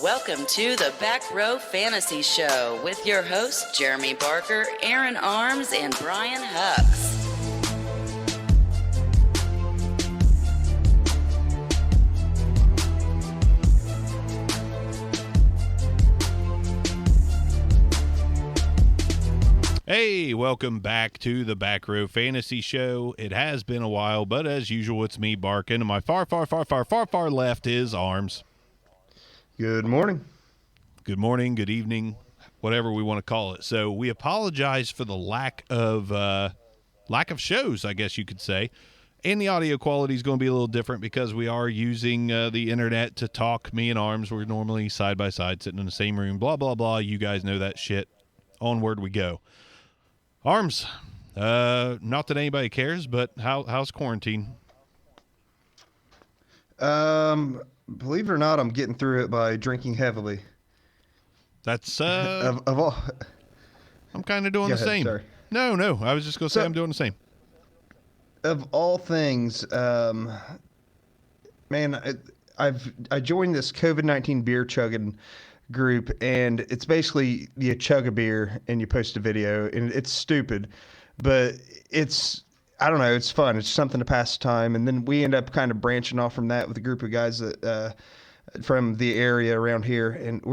Welcome to the Back Row Fantasy Show with your hosts, Jeremy Barker, Aaron Arms, and Brian Hucks. Hey, welcome back to the Back Row Fantasy Show. It has been a while, but as usual, it's me, Barkin, and my far left is Arms. Good morning. Good morning, good evening, whatever we want to call it. So we apologize for the lack of shows, I guess you could say. And the audio quality is going to be a little different because we are using the internet to talk. Me and Arms, we're normally side by side, sitting in the same room, blah, blah, blah. You guys know that shit. Onward we go. Arms, not that anybody cares, but how's quarantine? Believe it or not, I'm getting through it by drinking heavily. That's of all. I'm kind of doing the same. Sorry. No, I was just gonna say I'm doing the same. Of all things, man, I joined this COVID-19 beer chugging group, and it's basically you chug a beer and you post a video, and it's stupid, but I don't know, it's fun. It's something to pass the time. And then we end up kind of branching off from that with a group of guys that from the area around here, and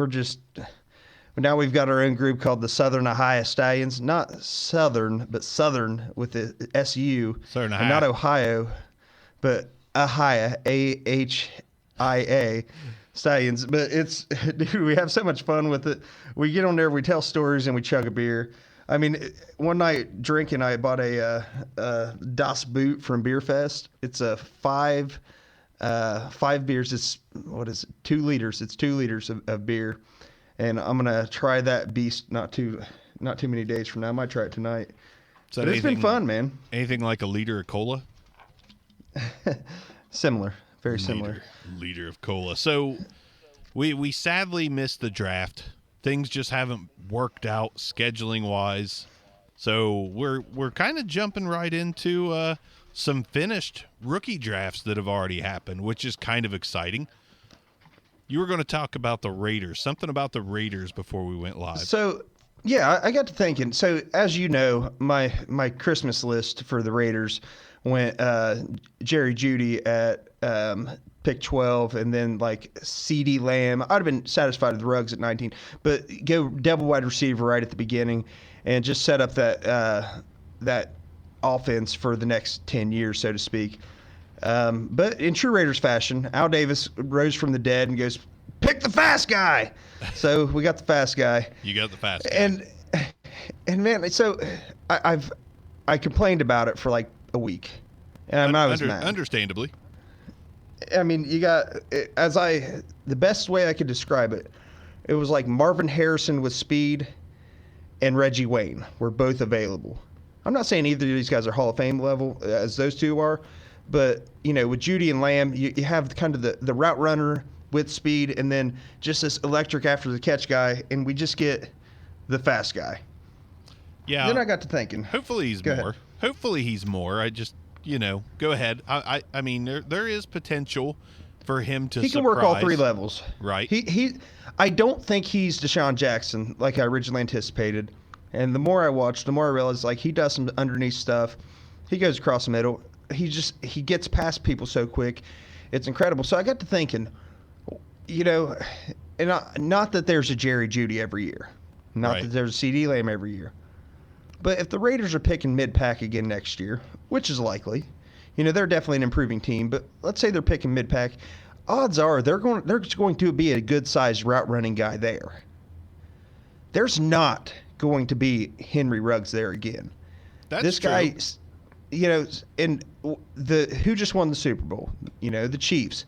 now we've got our own group called the Southern Ohio Stallions. Not Southern, but Southern with the SU. Southern Ohio. Not Ohio, but Ohio, AHIA Stallions. But dude, we have so much fun with it. We get on there, we tell stories, and we chug a beer. I mean, one night drinking, I bought a Das Boot from Beer Fest. It's a five beers. It's 2 liters. It's 2 liters of beer, and I'm gonna try that beast not too many days from now. I might try it tonight. So but it's been fun, man. Anything like a liter of cola? Similar, very similar. Liter of cola. So we sadly missed the draft. Things just haven't worked out scheduling wise. So we're kind of jumping right into some finished rookie drafts that have already happened, which is kind of exciting. You were going to talk about the Raiders, something about the Raiders before we went live. So, yeah, I got to thinking. So, as you know, my Christmas list for the Raiders went Jerry Jeudy at pick 12, and then like CeeDee Lamb. I'd have been satisfied with Ruggs at 19, but go double wide receiver right at the beginning and just set up that offense for the next 10 years, so to speak. But in true Raiders fashion, Al Davis rose from the dead and goes, pick the fast guy. So we got the fast guy. You got the fast guy. And man, so I complained about it for like a week, and I was mad. Understandably. I mean, the best way I could describe it, it was like Marvin Harrison with speed and Reggie Wayne were both available. I'm not saying either of these guys are Hall of Fame level as those two are, but, you know, with Jeudy and Lamb, you have kind of the route runner with speed and then just this electric after the catch guy, and we just get the fast guy. Yeah. Then I got to thinking. Hopefully he's more. Hopefully he's more. I just... go ahead. I mean, there is potential for him to. He can work all 3 levels, right? I don't think he's Deshaun Jackson like I originally anticipated. And the more I watch, the more I realize like he does some underneath stuff. He goes across the middle. He gets past people so quick. It's incredible. So I got to thinking, you know, and not that there's a Jerry Jeudy every year, not that there's a CeeDee Lamb every year. But if the Raiders are picking mid-pack again next year, which is likely, you know, they're definitely an improving team, but let's say they're picking mid-pack, odds are there's going to be a good-sized route-running guy there. There's not going to be Henry Ruggs there again. This guy, you know, and who just won the Super Bowl? You know, the Chiefs.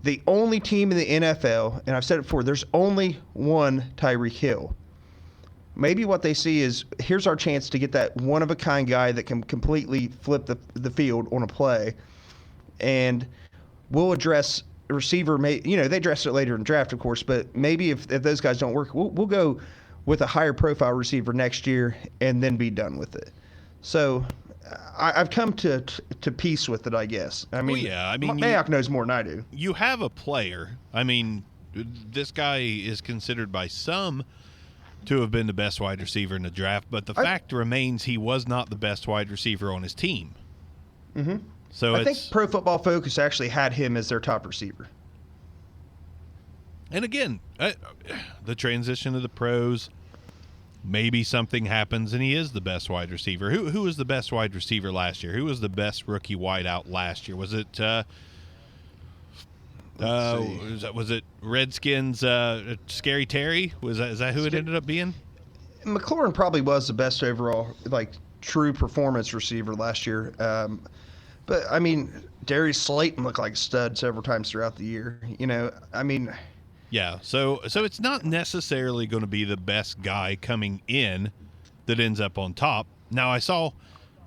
The only team in the NFL, and I've said it before, there's only one Tyreek Hill. Maybe what they see is, here's our chance to get that one-of-a-kind guy that can completely flip the field on a play, and we'll address a receiver. You know, they address it later in the draft, of course, but maybe if those guys don't work, we'll go with a higher-profile receiver next year and then be done with it. So I've come to peace with it, I guess. I mean, yeah, I mean, Mayock knows more than I do. You have a player. I mean, this guy is considered by some to have been the best wide receiver in the draft, but the fact remains he was not the best wide receiver on his team. Mm-hmm. So I think Pro Football Focus actually had him as their top receiver. And again, the transition to the pros, maybe something happens and he is the best wide receiver. Who was the best wide receiver last year? Who was the best rookie wideout last year? Was it was it Redskins Scary Terry? Is that who it ended up being? McLaurin probably was the best overall, like, true performance receiver last year. But I mean, Darius Slayton looked like a stud several times throughout the year. You know, I mean, yeah. So it's not necessarily going to be the best guy coming in that ends up on top. Now I saw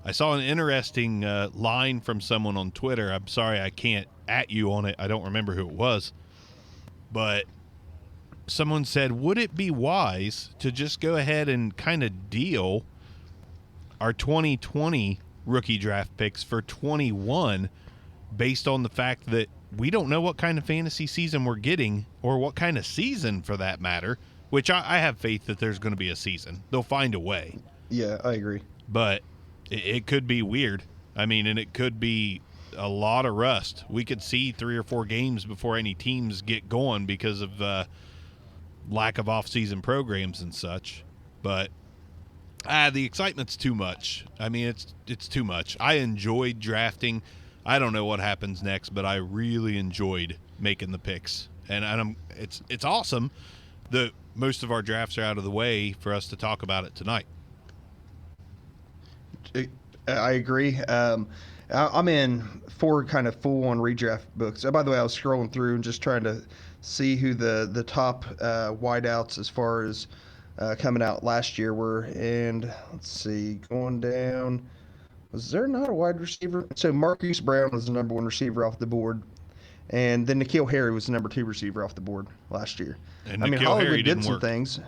an interesting line from someone on Twitter. I'm sorry I can't at you on it. I don't remember who it was. But someone said, would it be wise to just go ahead and kind of deal our 2020 rookie draft picks for 21 based on the fact that we don't know what kind of fantasy season we're getting, or what kind of season for that matter, which I have faith that there's going to be a season. They'll find a way. Yeah, I agree. But it could be weird. I mean, and it could be a lot of rust. We could see 3 or 4 games before any teams get going because of lack of off-season programs and such. But the excitement's too much. I mean, it's too much. I enjoyed drafting. I don't know what happens next, but I really enjoyed making the picks. And it's awesome that most of our drafts are out of the way for us to talk about it tonight. I agree. I'm in 4 kind of full-on redraft books. By the way, I was scrolling through and just trying to see who the top wideouts as far as coming out last year were. And let's see, going down, was there not a wide receiver? So Marquise Brown was the number 1 receiver off the board. And then N'Keal Harry was the number 2 receiver off the board last year. And I mean, N'Keal Hollywood Harry did some things.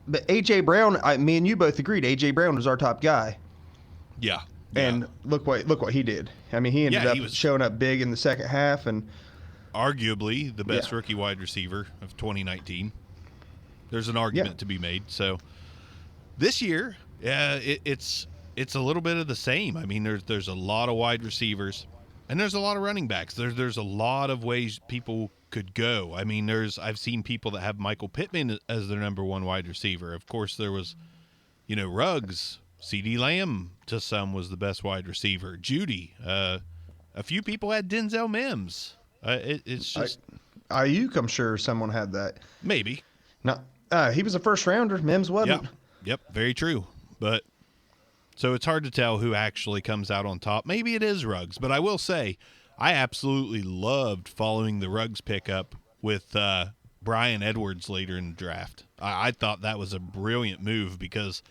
But A.J. Brown, me and you both agreed A.J. Brown was our top guy. Yeah. And look what he did. I mean, he ended up showing up big in the second half, and arguably the best rookie wide receiver of 2019. There's an argument to be made. So this year, it's a little bit of the same. I mean, there's a lot of wide receivers, and there's a lot of running backs. There's a lot of ways people could go. I mean, I've seen people that have Michael Pittman as their number 1 wide receiver. Of course, there was, Ruggs. CeeDee Lamb to some was the best wide receiver. Judy. A few people had Denzel Mims. It's just Ayuk. I'm sure someone had that. Maybe. No, he was a first rounder. Mims wasn't. Yep. Very true. But so it's hard to tell who actually comes out on top. Maybe it is Ruggs, but I will say I absolutely loved following the Ruggs pickup with Bryan Edwards later in the draft. I thought that was a brilliant move because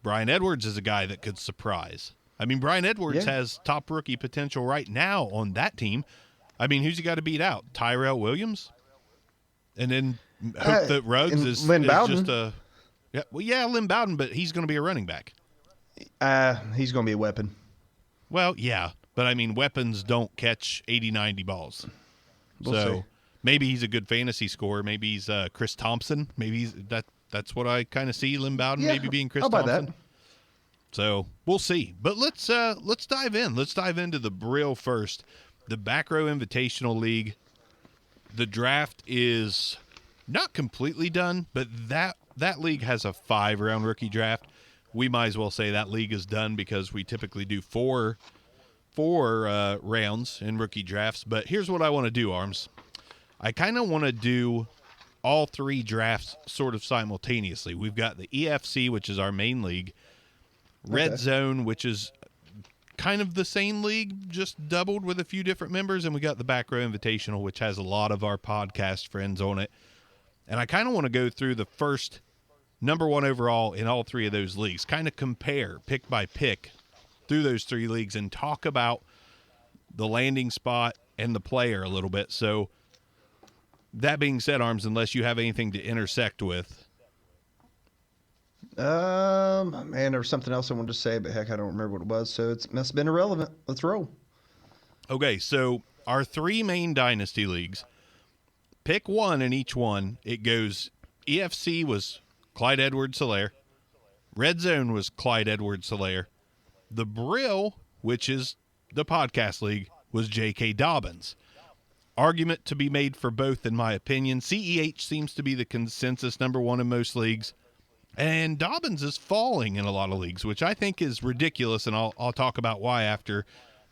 Bryan Edwards is a guy that could surprise. I mean, Bryan Edwards has top rookie potential right now on that team. I mean, who's he got to beat out? Tyrell Williams? And then hope that Ruggs is just a – Lynn Bowden, but he's going to be a running back. He's going to be a weapon. Well, yeah, but I mean, weapons don't catch 80, 90 balls. We'll see. Maybe he's a good fantasy scorer. Maybe he's Chris Thompson. Maybe he's that's what I kind of see Lynn Bowden maybe being Chris Thompson. That. So we'll see. But let's dive in. Let's dive into the Brill first. The Back Row Invitational League. The draft is not completely done, but that league has a 5-round rookie draft. We might as well say that league is done because we typically do four rounds in rookie drafts. But here's what I want to do, Arms. I kind of want to do all 3 drafts sort of simultaneously. We've got the EFC, which is our main league, Red Zone, which is kind of the same league, just doubled with a few different members, and we got the Back Row Invitational, which has a lot of our podcast friends on it. And I kind of want to go through the first number 1 overall in all 3 of those leagues, kind of compare pick by pick through those 3 leagues and talk about the landing spot and the player a little bit. So that being said, Arms, unless you have anything to intersect with. Man, there was something else I wanted to say, but heck, I don't remember what it was, so it must have been irrelevant. Let's roll. Okay, so our 3 main Dynasty leagues, pick one in each one. It goes, EFC was Clyde Edwards-Helaire. Red Zone was Clyde Edwards-Helaire. The Brill, which is the podcast league, was J.K. Dobbins. Argument to be made for both, in my opinion. CEH seems to be the consensus number one in most leagues. And Dobbins is falling in a lot of leagues, which I think is ridiculous, and I'll talk about why after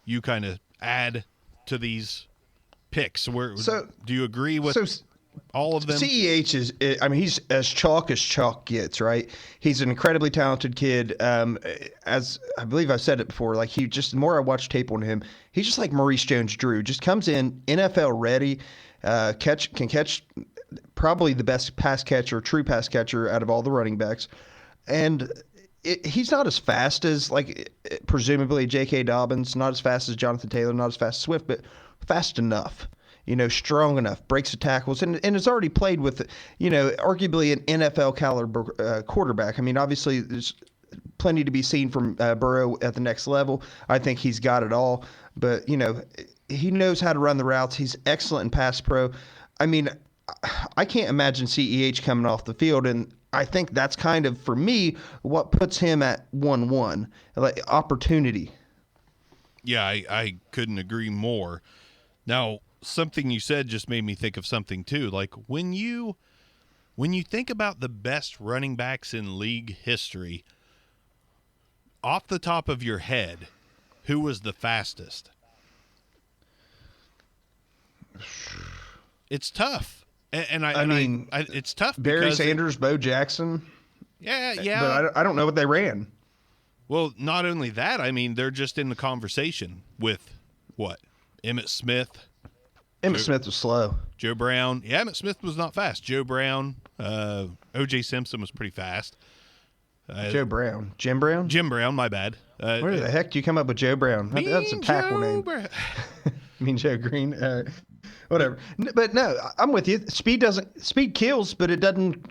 you kind of add to these picks. Do you agree with all of them? CEH is, I mean, he's as chalk gets, right? He's an incredibly talented kid. As I believe I've said it before, like the more I watch tape on him, he's just like Maurice Jones-Drew. Just comes in NFL ready, can catch probably the best true pass catcher out of all the running backs. And he's not as fast as, like, presumably J.K. Dobbins, not as fast as Jonathan Taylor, not as fast as Swift, but fast enough, strong enough, breaks the tackles, and has already played with, arguably an NFL caliber quarterback. I mean, obviously there's plenty to be seen from Burrow at the next level. I think he's got it all, but, he knows how to run the routes. He's excellent in pass pro. I mean, I can't imagine CEH coming off the field, and I think that's kind of, for me, what puts him at 1-1, like opportunity. Yeah, I couldn't agree more. Now, something you said just made me think of something too. Like when you think about the best running backs in league history, off the top of your head, who was the fastest? It's tough. I mean, it's tough. Barry Sanders, Bo Jackson. Yeah. But I don't know what they ran. Well, not only that, I mean, they're just in the conversation with what? Emmitt Smith. Smith was slow. Joe Brown. Yeah, Emmitt Smith was not fast. Joe Brown. O.J. Simpson was pretty fast. Joe Brown. Jim Brown? Jim Brown, my bad. Where the heck do you come up with Joe Brown? That's a tackle name. Mean Joe Green. Whatever. But no, I'm with you. Speed kills, but it doesn't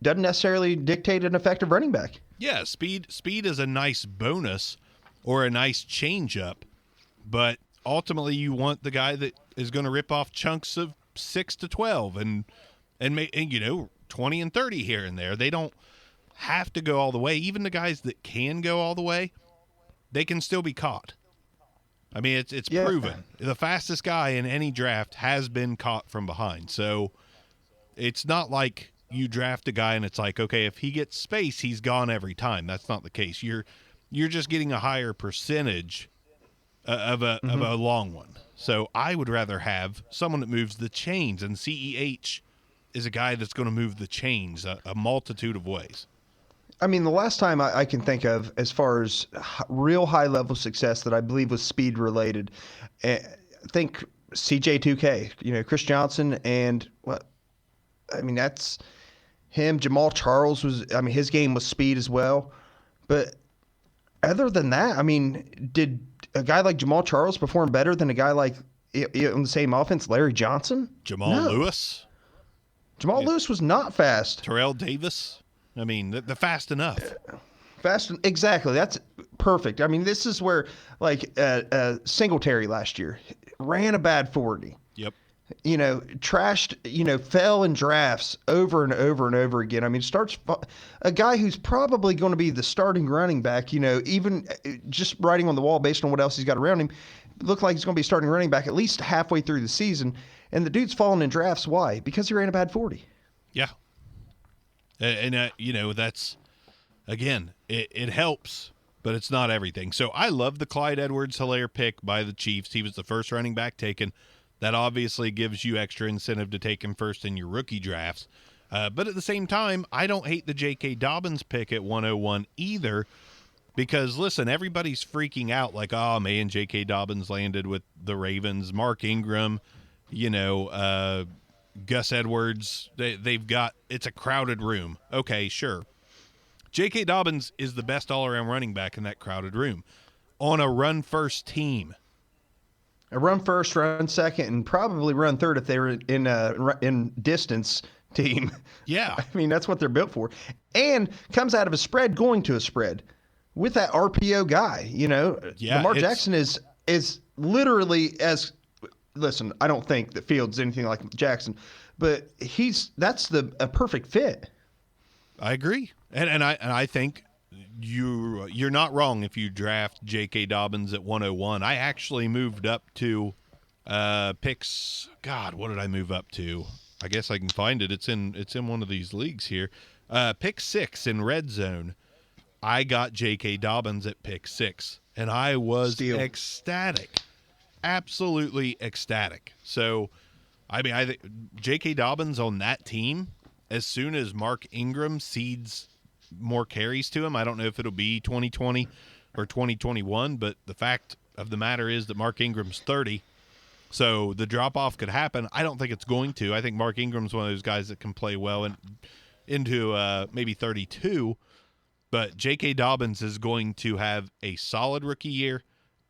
necessarily dictate an effective running back. Yeah, speed is a nice bonus or a nice change up, but ultimately you want the guy that is going to rip off chunks of 6 to 12 and 20 and 30 here and there. They don't have to go all the way. Even the guys that can go all the way, they can still be caught. I mean, it's proven. The fastest guy in any draft has been caught from behind. So it's not like you draft a guy and it's like, okay, if he gets space, he's gone every time. That's not the case. You're just getting a higher percentage of a long one. So I would rather have someone that moves the chains, and CEH is a guy that's going to move the chains a multitude of ways. I mean, the last time I can think of as far as real high-level success that I believe was speed-related, I think CJ2K, Chris Johnson, and that's him. Jamal Charles his game was speed as well. But other than that, I mean, did a guy like Jamal Charles perform better than a guy like, on the same offense, Larry Johnson? Jamal Lewis? Jamal Lewis was not fast. Terrell Davis? I mean, they're fast enough. Exactly. That's perfect. I mean, this is where, like, Singletary last year ran a bad 40. Yep. Trashed, fell in drafts over and over and over again. I mean, starts a guy who's probably going to be the starting running back, even just writing on the wall based on what else he's got around him, looked like he's going to be starting running back at least halfway through the season. And the dude's falling in drafts. Why? Because he ran a bad 40. Yeah. And that's, again, it helps, but it's not everything. So I love the Clyde Edwards-Helaire pick by the Chiefs. He was the first running back taken. That obviously gives you extra incentive to take him first in your rookie drafts. But at the same time, I don't hate the J.K. Dobbins pick at 101 either, because, listen, everybody's freaking out like, oh, man, J.K. Dobbins landed with the Ravens. Mark Ingram, Gus Edwards, they've got – it's a crowded room. Okay, sure. J.K. Dobbins is the best all-around running back in that crowded room on a run-first team. A run first, run second, and probably run third if they were in distance team. Yeah. I mean, that's what they're built for. And comes out of a spread going to a spread with that RPO guy, Yeah, Lamar Jackson is literally listen, I don't think that Fields is anything like Jackson, but that's a perfect fit. I agree. And I think you're not wrong if you draft J.K. Dobbins at 101. I actually moved up to picks. God, what did I move up to? I guess I can find it. It's in one of these leagues here. Pick 6 in red zone. I got J.K. Dobbins at pick 6, and I was ecstatic, absolutely ecstatic. So, I mean, I think J.K. Dobbins on that team, as soon as Mark Ingram cedes more carries to him, I don't know if it'll be 2020 or 2021, but the fact of the matter is that Mark Ingram's 30, so the drop-off could happen. I don't think it's going to. I think Mark Ingram's one of those guys that can play well into maybe 32, but J.K. Dobbins is going to have a solid rookie year,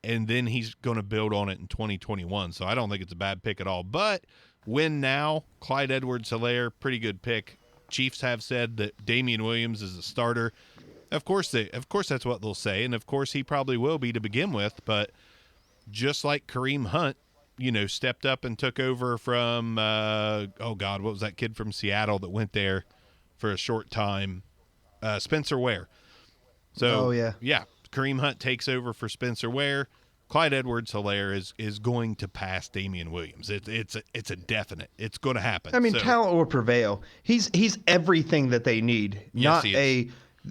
and then he's going to build on it in 2021, so I don't think it's a bad pick at all. But win now, Clyde Edwards-Helaire, pretty good pick. Chiefs have said that Damian Williams is a starter. Of course that's what they'll say, and of course he probably will be to begin with, but just like Kareem Hunt, stepped up and took over from, what was that kid from Seattle that went there for a short time? Spencer Ware. So, yeah, Kareem Hunt takes over for Spencer Ware. Clyde Edwards-Helaire is going to pass Damian Williams. It's a definite. It's going to happen. I mean, talent will prevail. He's everything that they need. Yes,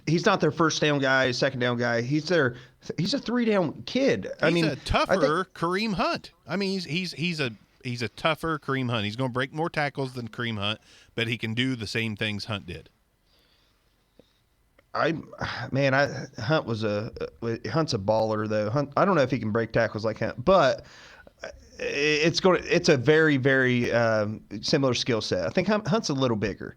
He's not their first down guy, second down guy. He's a 3-down kid. He's a tougher Kareem Hunt. I mean, he's a tougher Kareem Hunt. He's going to break more tackles than Kareem Hunt, but he can do the same things Hunt did. Hunt's a baller though. Hunt, I don't know if he can break tackles like Hunt, but it's a very, very similar skill set. I think Hunt's a little bigger,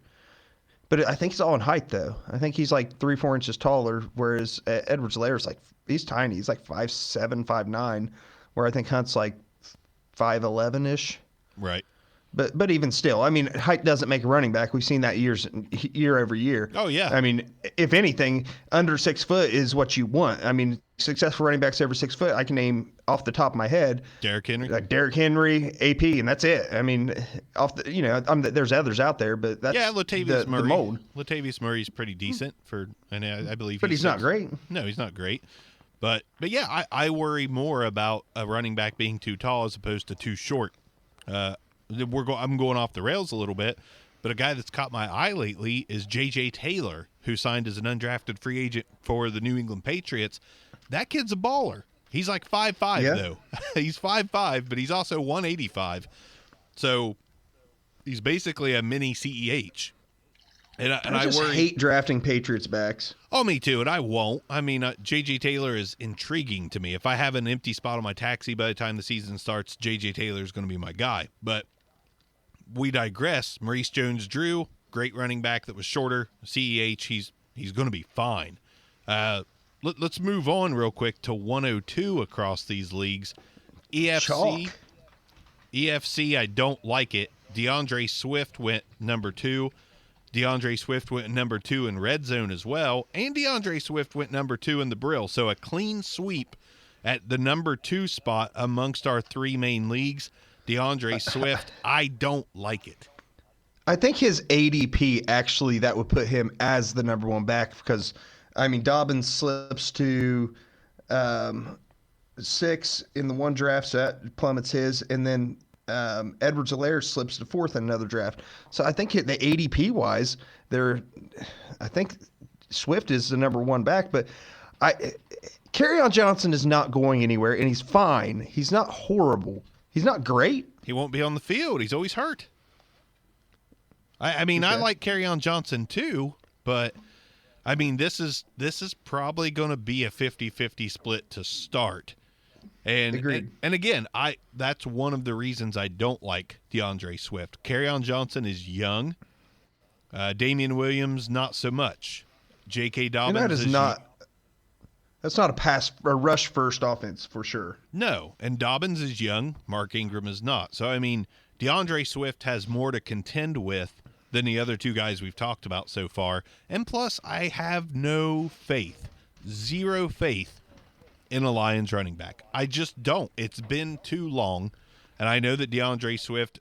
but I think he's all in height though. I think he's like 3-4 inches taller, whereas Edwards-Helaire's he's tiny. He's like 5'7", 5'9", where I think Hunt's like 5'11" ish. Right. But even still, I mean, height doesn't make a running back. We've seen that year over year. Oh, yeah. I mean, if anything, under 6 foot is what you want. I mean, successful running backs over 6 foot, I can name off the top of my head. Derrick Henry. Like Derrick Henry, AP, and that's it. I mean, there's others out there, but that's Latavius Murray. The mold. Latavius Murry's pretty decent and I believe. But he's not great. No, he's not great. But yeah, I worry more about a running back being too tall as opposed to too short. I'm going off the rails a little bit, but a guy that's caught my eye lately is J.J. Taylor, who signed as an undrafted free agent for the New England Patriots. That kid's a baller. He's like 5'5", though. He's 5'5", but he's also 185. So he's basically a mini CEH. And I worry. Hate drafting Patriots backs. Oh, me too, and I won't. I mean, J.J. Taylor is intriguing to me. If I have an empty spot on my taxi by the time the season starts, J.J. Taylor is going to be my guy. But we digress. Maurice Jones-Drew, great running back that was shorter. CEH, he's going to be fine. Let's move on real quick to 102 across these leagues. EFC, I don't like it. DeAndre Swift went number 2. DeAndre Swift went number 2 in red zone as well, and DeAndre Swift went number 2 in the Brill. So a clean sweep at the number 2 spot amongst our 3 main leagues. DeAndre Swift, I don't like it. I think his ADP, actually, that would put him as the number 1 back because, I mean, Dobbins slips to 6 in the one draft, so that plummets his, and then Edwards-Helaire slips to 4th in another draft. So I think the ADP-wise, I think Swift is the number 1 back, but Kerryon Johnson is not going anywhere, and he's fine. He's not horrible. He's not great. He won't be on the field. He's always hurt. I mean, okay. I like Kerryon Johnson too, but I mean, this is probably going to be a 50-50 split to start. And agreed. And again, that's one of the reasons I don't like DeAndre Swift. Kerryon Johnson is young. Damian Williams, not so much. J.K. Dobbins That's not a rush first offense for sure. No, and Dobbins is young. Mark Ingram is not. So, I mean, DeAndre Swift has more to contend with than the other two guys we've talked about so far. And plus, I have no faith, zero faith in a Lions running back. I just don't. It's been too long. And I know that DeAndre Swift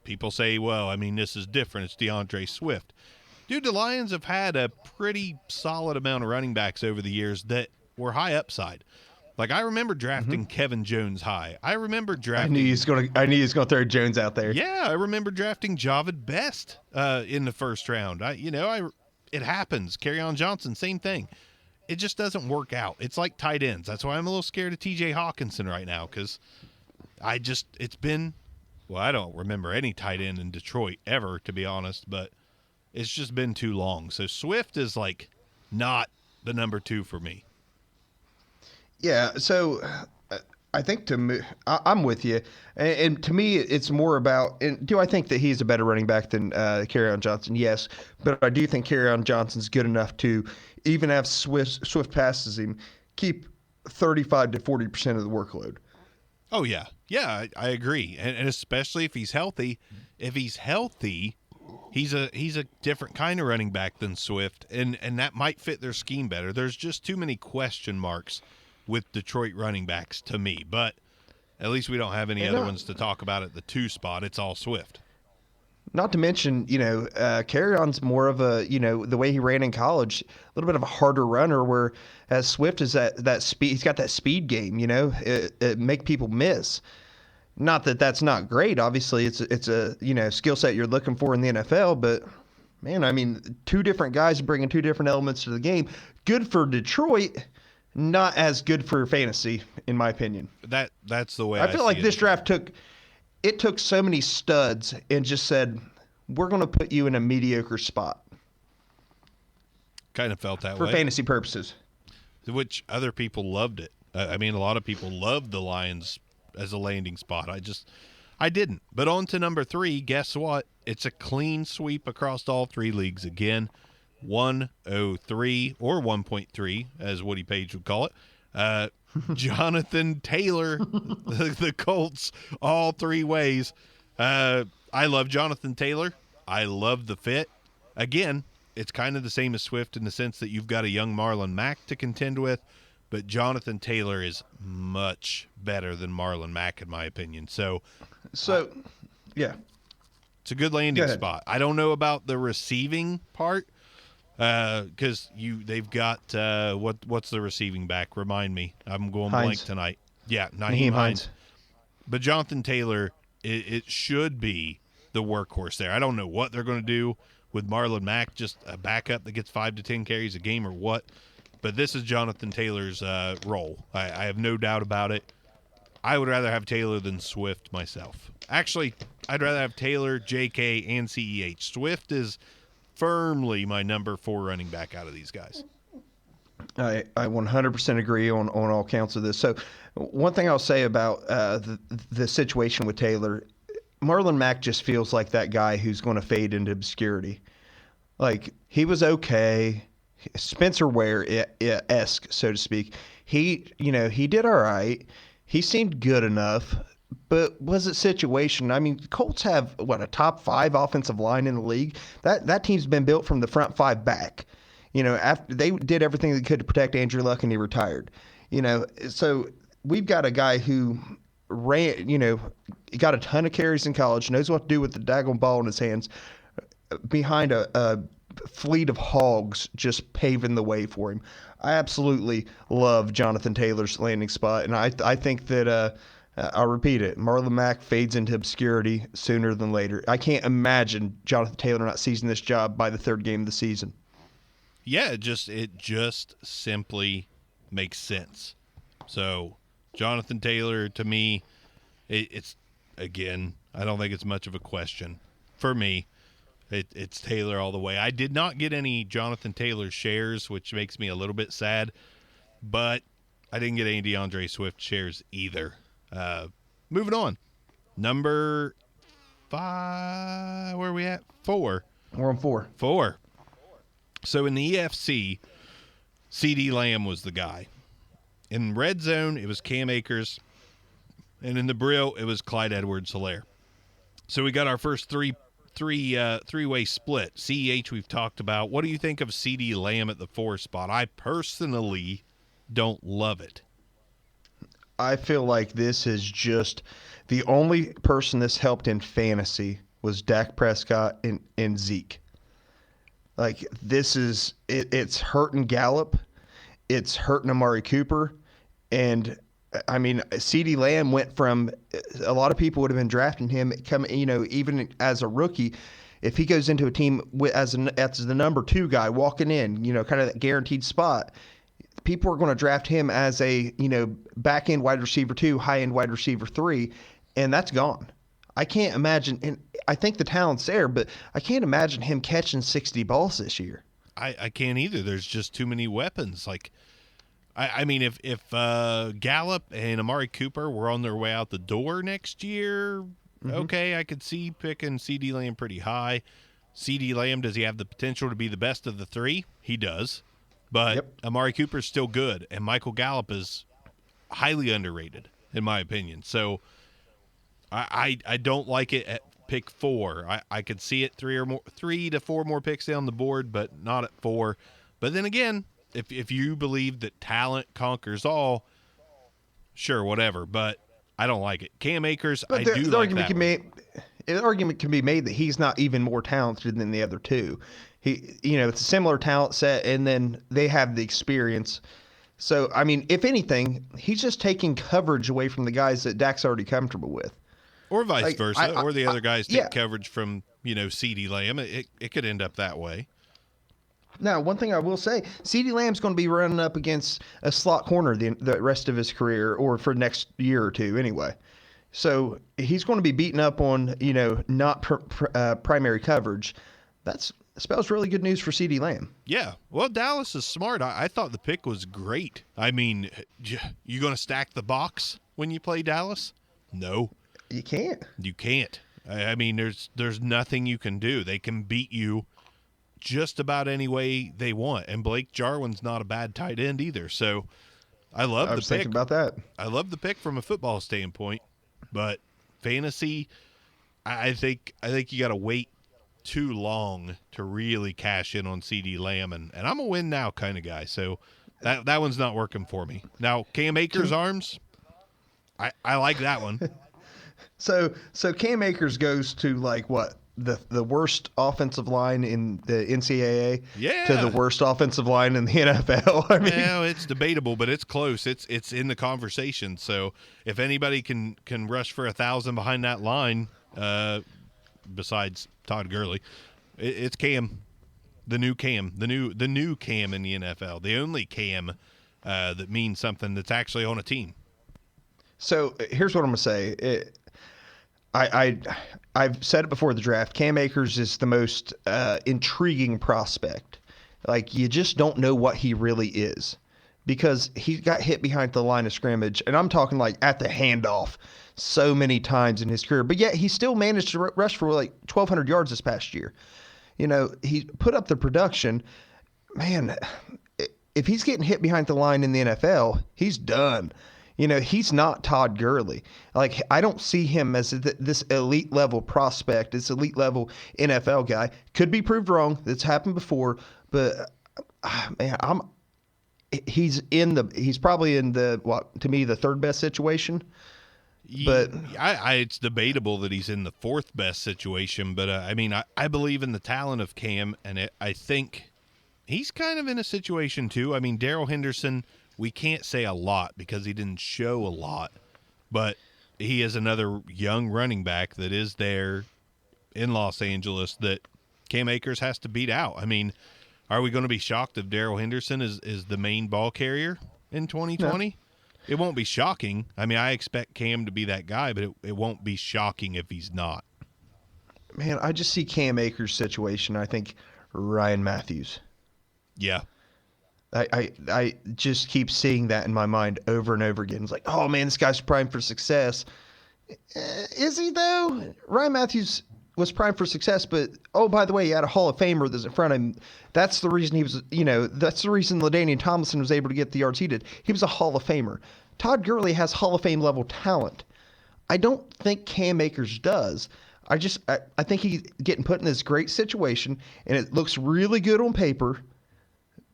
people say, well, I mean, this is different. It's DeAndre Swift. Dude, the Lions have had a pretty solid amount of running backs over the years that were high upside. Like, I remember drafting Kevin Jones high. I remember drafting. I knew he was going to throw Jones out there. Yeah, I remember drafting Javid Best in the first round. It happens. Kerryon Johnson, same thing. It just doesn't work out. It's like tight ends. That's why I'm a little scared of T.J. Hawkinson right now, because I don't remember any tight end in Detroit ever, to be honest, but it's just been too long. So Swift is like not the number 2 for me. Yeah, so I think I'm with you. And to me, it's more about, and do I think that he's a better running back than Kerryon Johnson? Yes, but I do think Kerryon Johnson's good enough to, even have Swift passes him, keep 35 to 40% of the workload. Oh, yeah. Yeah, I agree. And especially if he's healthy. If he's healthy, he's a different kind of running back than Swift, and that might fit their scheme better. There's just too many question marks with Detroit running backs to me, but at least we don't have any other ones to talk about at the 2 spot. It's all Swift. Not to mention, Kerryon's more of a, the way he ran in college, a little bit of a harder runner, whereas Swift is that speed. He's got that speed game, it make people miss. Not that that's not great. Obviously, it's a skill set you're looking for in the NFL, but man, I mean, 2 different guys bringing 2 different elements to the game. Good for Detroit. Not as good for fantasy, in my opinion. That's the way I feel like this draft took so many studs and just said, we're going to put you in a mediocre spot. Kind of felt that way. For fantasy purposes. Which other people loved it. I mean, a lot of people loved the Lions as a landing spot. I didn't. But on to number 3, guess what? It's a clean sweep across all 3 leagues again. 103 or 1.3, as Woody Page would call it. Jonathan Taylor, the Colts, all 3 ways. I love Jonathan Taylor. I love the fit. Again, it's kind of the same as Swift in the sense that you've got a young Marlon Mack to contend with, but Jonathan Taylor is much better than Marlon Mack, in my opinion. So yeah. It's a good landing spot. I don't know about the receiving part. Because they've got what's the receiving back? Remind me. I'm going blank tonight. Yeah, Nyheim Hines. But Jonathan Taylor, it should be the workhorse there. I don't know what they're going to do with Marlon Mack, just a backup that gets 5 to 10 carries a game or what. But this is Jonathan Taylor's role. I have no doubt about it. I would rather have Taylor than Swift myself. Actually, I'd rather have Taylor, JK, and CEH. Swift is firmly my number 4 running back out of these guys. I 100% agree on all counts of this. So one thing I'll say about the situation with Taylor, Marlon Mack just feels like that guy who's going to fade into obscurity. Like, he was okay, Spencer Ware-esque, so to speak. He did all right. He seemed good enough. But was it situation? I mean, Colts have, a top 5 offensive line in the league? That team's been built from the front 5 back. After they did everything they could to protect Andrew Luck and he retired. So we've got a guy who ran, he got a ton of carries in college, knows what to do with the daggone ball in his hands, behind a fleet of hogs just paving the way for him. I absolutely love Jonathan Taylor's landing spot, and I think that I'll repeat it. Marlon Mack fades into obscurity sooner than later. I can't imagine Jonathan Taylor not seizing this job by the 3rd game of the season. Yeah, it just simply makes sense. So Jonathan Taylor, to me, it's again, I don't think it's much of a question. For me, it's Taylor all the way. I did not get any Jonathan Taylor shares, which makes me a little bit sad, but I didn't get any DeAndre Swift shares either. Moving on. Number 5, where are we at? 4. We're on 4. 4. So in the EFC, CeeDee Lamb was the guy. In red zone, it was Cam Akers. And in the Brill, it was Clyde Edwards-Helaire. So we got our first three three-way split. CEH we've talked about. What do you think of CeeDee Lamb at the 4 spot? I personally don't love it. I feel like this is just the only person this helped in fantasy was Dak Prescott and Zeke. Like, this is it's hurting Gallup, it's hurting Amari Cooper, and I mean, CeeDee Lamb went from a lot of people would have been drafting him even as a rookie. If he goes into a team as the number 2 guy walking in, kind of that guaranteed spot, people are going to draft him as a, back end wide receiver 2, high end wide receiver 3, and that's gone. I can't imagine, and I think the talent's there, but I can't imagine him catching 60 balls this year. I can't either. There's just too many weapons. Like, I mean, if Gallup and Amari Cooper were on their way out the door next year, okay, I could see picking CeeDee Lamb pretty high. CeeDee Lamb, does he have the potential to be the best of the 3? He does. But Amari Cooper's still good, and Michael Gallup is highly underrated, in my opinion. So I don't like it at pick 4. I could see it 3 to 4 more picks down the board, but not at 4. But then again, if you believe that talent conquers all, sure, whatever. But I don't like it. Cam Akers, but the argument can be made that he's not even more talented than the other 2. It's a similar talent set, and then they have the experience. So, I mean, if anything, he's just taking coverage away from the guys that Dak's already comfortable with. Or vice versa, or the other guys take coverage from, CeeDee Lamb. It could end up that way. Now, one thing I will say, CeeDee Lamb's going to be running up against a slot corner the rest of his career, or for next year or 2 anyway. So he's going to be beaten up on, not primary coverage. That spells really good news for CeeDee Lamb. Yeah. Well, Dallas is smart. I thought the pick was great. I mean, you going to stack the box when you play Dallas? No. You can't. You can't. I mean, there's nothing you can do. They can beat you just about any way they want. And Blake Jarwin's not a bad tight end either. So I love the pick. I was thinking about that. I love the pick from a football standpoint, but fantasy, I think you got to wait too long to really cash in on CeeDee Lamb, and I'm a win now kind of guy. So that one's not working for me. Now, Cam Akers' arms, I like that one. So Cam Akers goes to like what? The worst offensive line in the NCAA to the worst offensive line in the NFL. I mean, it's debatable, but it's close. It's in the conversation. So if anybody can rush for 1,000 behind that line, besides Todd Gurley, it's Cam, the new Cam in the NFL, the only Cam that means something that's actually on a team. So here's what I'm gonna say. I've said it before the draft. Cam Akers is the most intriguing prospect. Like, you just don't know what he really is, because he got hit behind the line of scrimmage, and I'm talking like at the handoff so many times in his career. But yet he still managed to rush for like 1,200 yards this past year. He put up the production. Man, if he's getting hit behind the line in the NFL, he's done. He's not Todd Gurley. Like, I don't see him as this elite level prospect, this elite level NFL guy. Could be proved wrong. That's happened before, but man, he's probably in to me, the 3rd best situation. But it's debatable that he's in the 4th best situation. But I mean, I believe in the talent of Cam, and I think he's kind of in a situation too. I mean, Darrell Henderson, we can't say a lot because he didn't show a lot, but he is another young running back that is there in Los Angeles that Cam Akers has to beat out. I mean, are we going to be shocked if Darrell Henderson is the main ball carrier in 2020? No. It won't be shocking. I mean, I expect Cam to be that guy, but it won't be shocking if he's not. Man, I just see Cam Akers' situation. I think Ryan Matthews. Yeah. I just keep seeing that in my mind over and over again. It's like, oh, man, this guy's primed for success. Is he, though? Ryan Matthews was primed for success, but, oh, by the way, he had a Hall of Famer that's in front of him. That's the reason he was, that's the reason LaDainian Tomlinson was able to get the yards he did. He was a Hall of Famer. Todd Gurley has Hall of Fame level talent. I don't think Cam Akers does. I think he's getting put in this great situation, and it looks really good on paper,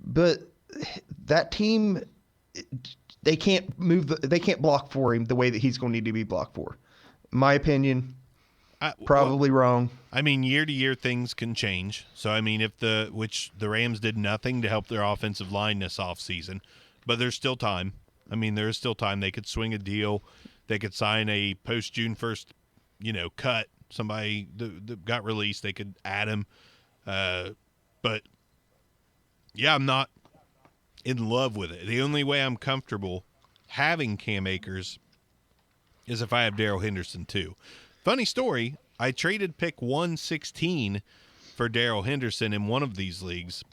but that team, they can't they can't block for him the way that he's going to need to be blocked for. My opinion, probably wrong. I mean, year to year things can change. So I mean, which the Rams did nothing to help their offensive line this offseason, but there's still time. I mean, there is still time. They could swing a deal. They could sign a post June 1st, cut. Somebody that got released, they could add him. But yeah, I'm not in love with it. The only way I'm comfortable having Cam Akers is if I have Darrell Henderson too. Funny story, I traded pick 116 for Darrell Henderson in one of these leagues,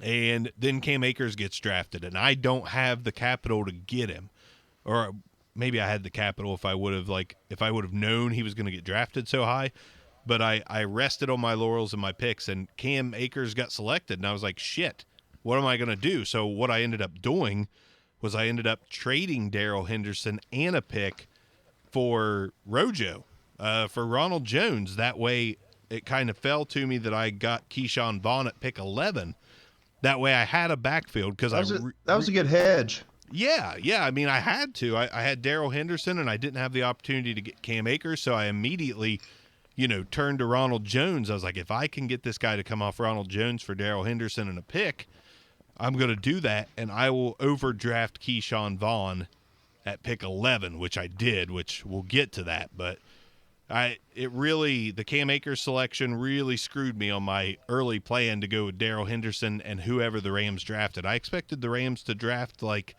and then Cam Akers gets drafted, and I don't have the capital to get him. Or maybe I had the capital if I would have known he was going to get drafted so high. But I rested on my laurels and my picks, and Cam Akers got selected, and I was like, shit, what am I going to do? So what I ended up doing was I ended up trading Darrell Henderson and a pick for Rojo, for Ronald Jones. That way it kind of fell to me that I got Keyshawn Vaughn at pick 11. That way I had a backfield because that was a good hedge. Yeah. I mean, I had to. I had Darrell Henderson, and I didn't have the opportunity to get Cam Akers, so I immediately, turned to Ronald Jones. I was like, if I can get this guy to come off Ronald Jones for Darrell Henderson and a pick, I'm going to do that, and I will overdraft Keyshawn Vaughn at pick 11, which I did, which we'll get to that. But the Cam Akers selection really screwed me on my early plan to go with Darrell Henderson and whoever the Rams drafted. I expected the Rams to draft like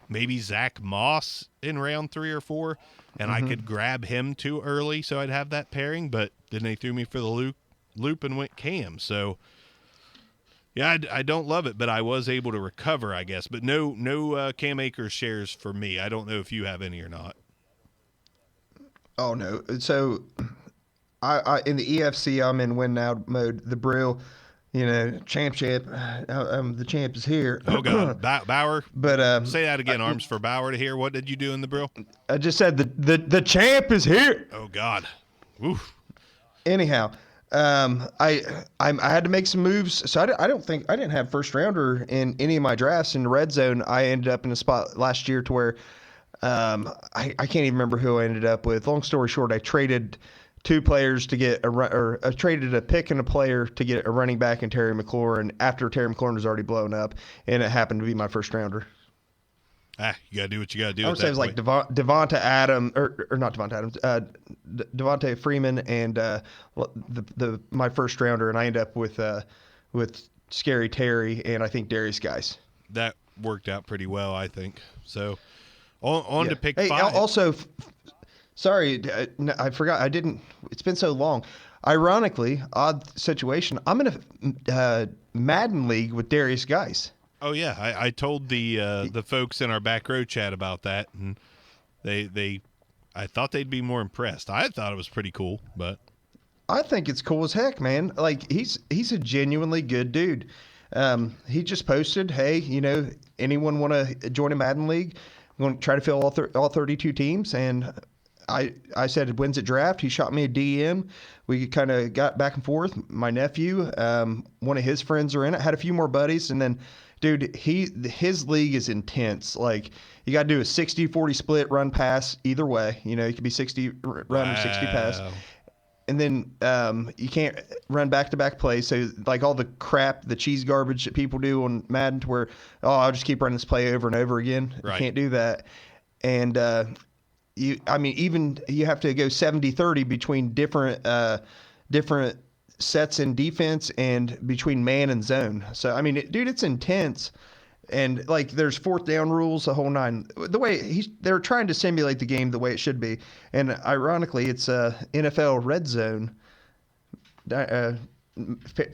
maybe Zach Moss in round 3 or 4, and I could grab him too early so I'd have that pairing, but then they threw me for the loop and went Cam. So yeah, I don't love it, but I was able to recover, I guess. But no Cam Akers shares for me. I don't know if you have any or not. Oh no! So, I in the EFC, I'm in win now mode. The Brill, champ. The champ is here. Oh God, Bauer. But say that again. Arms for Bauer to hear. What did you do in the Brill? I just said the champ is here. Oh God. Oof. Anyhow, I had to make some moves. So I didn't have first rounder in any of my drafts in the red zone. I ended up in a spot last year to where I can't even remember who I ended up with. Long story short, I traded 2 players to get I traded a pick and a player to get a running back in Terry McLaurin after Terry McLaurin was already blown up, and it happened to be my first rounder. You gotta do what you gotta do. I would say it was like Devonta Adams, or not Devonta Adams, Devonta Freeman, and my first rounder, and I ended up with Scary Terry and I think Darius Guice. That worked out pretty well, I think. So on to pick 5. Also, sorry, I forgot. I didn't. It's been so long. Ironically, odd situation. I'm in a Madden league with Darius Guice. Oh yeah, I told the folks in our back row chat about that, and I thought they'd be more impressed. I thought it was pretty cool, but I think it's cool as heck, man. Like he's a genuinely good dude. He just posted, hey, anyone want to join a Madden league? I'm going to try to fill all 32 teams, and I said, when's it draft? He shot me a DM. We kind of got back and forth. My nephew, one of his friends are in it. Had a few more buddies, and then, dude, his league is intense. Like, you got to do a 60-40 split, run pass either way. You could be 60 run or 60 pass. And then you can't run back-to-back plays. So, like, all the crap, the cheese garbage that people do on Madden to where, I'll just keep running this play over and over again. Right. You can't do that. And you have to go 70-30 between different sets in defense and between man and zone. So, I mean, dude, it's intense. And, like, there's 4th down rules, the whole 9. The way they're trying to simulate the game the way it should be. And ironically, it's a NFL red zone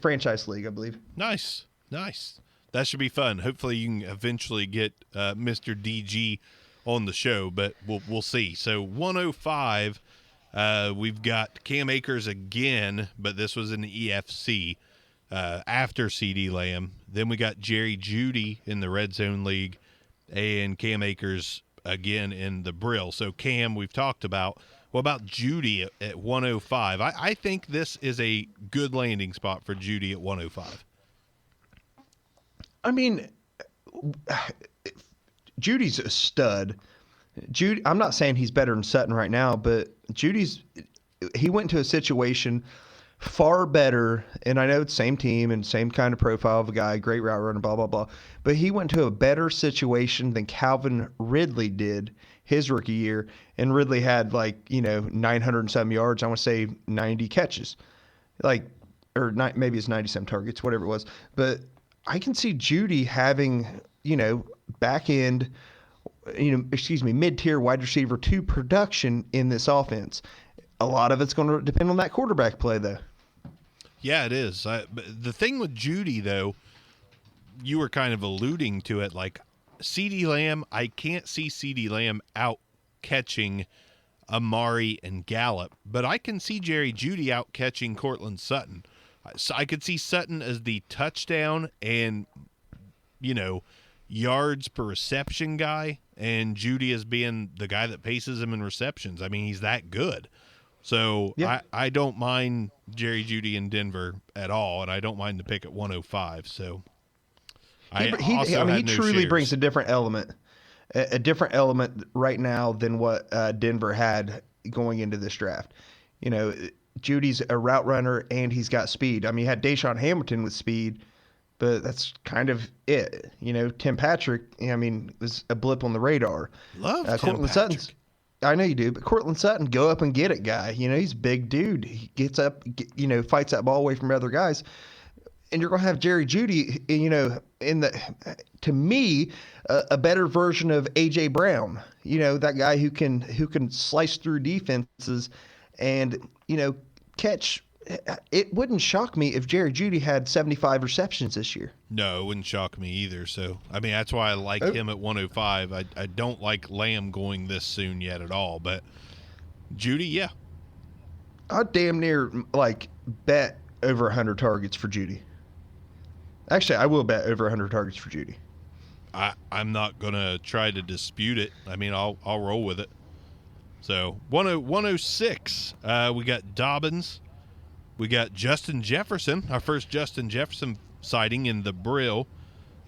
franchise league, I believe. Nice. That should be fun. Hopefully you can eventually get Mr. DG on the show, but we'll see. So 105, we've got Cam Akers again, but this was in the EFC after CeeDee Lamb. Then we got Jerry Jeudy in the Red Zone League and Cam Akers again in the Brill. So Cam, we've talked about. What about Judy at 105? I think this is a good landing spot for Judy at 105. I mean, Judy's a stud. Judy, I'm not saying he's better than Sutton right now, but he went into a situation far better, and I know it's same team and same kind of profile of a guy, great route runner, blah, blah, blah. But he went to a better situation than Calvin Ridley did his rookie year. And Ridley had 900 and some yards. I want to say 90 catches. Maybe it's 97 targets, whatever it was. But I can see Judy having, back end, mid-tier wide receiver 2 production in this offense. A lot of it's going to depend on that quarterback play, though. Yeah, it is. The thing with Judy, though, you were kind of alluding to it, like CeeDee Lamb, I can't see CeeDee Lamb out catching Amari and Gallup, but I can see Jerry Judy out catching Cortland Sutton. So I could see Sutton as the touchdown and, yards per reception guy, and Judy as being the guy that paces him in receptions. I mean, he's that good. So yeah. I don't mind Jerry Judy in Denver at all, and I don't mind the pick at 105. So he truly brings a different element right now than what Denver had going into this draft. Judy's a route runner and he's got speed. I mean, he had Deshaun Hamilton with speed, but that's kind of it. Tim Patrick, was a blip on the radar. Love Tim Cortland Patrick. Sutton's. I know you do, but Cortland Sutton, go up and get it guy. He's a big dude. He gets up, fights that ball away from other guys. And you're going to have Jerry Judy, to me, a better version of A.J. Brown. That guy who can slice through defenses and, catch. It wouldn't shock me if Jerry Judy had 75 receptions this year. No, it wouldn't shock me either. So, that's why I like him at 105. I don't like Lamb going this soon yet at all, but Judy, yeah. I'd damn near, bet over 100 targets for Judy. Actually, I will bet over 100 targets for Judy. I'm not going to try to dispute it. I'll roll with it. So, 106, we got Dobbins. We got Justin Jefferson, our first Justin Jefferson sighting in the Brill,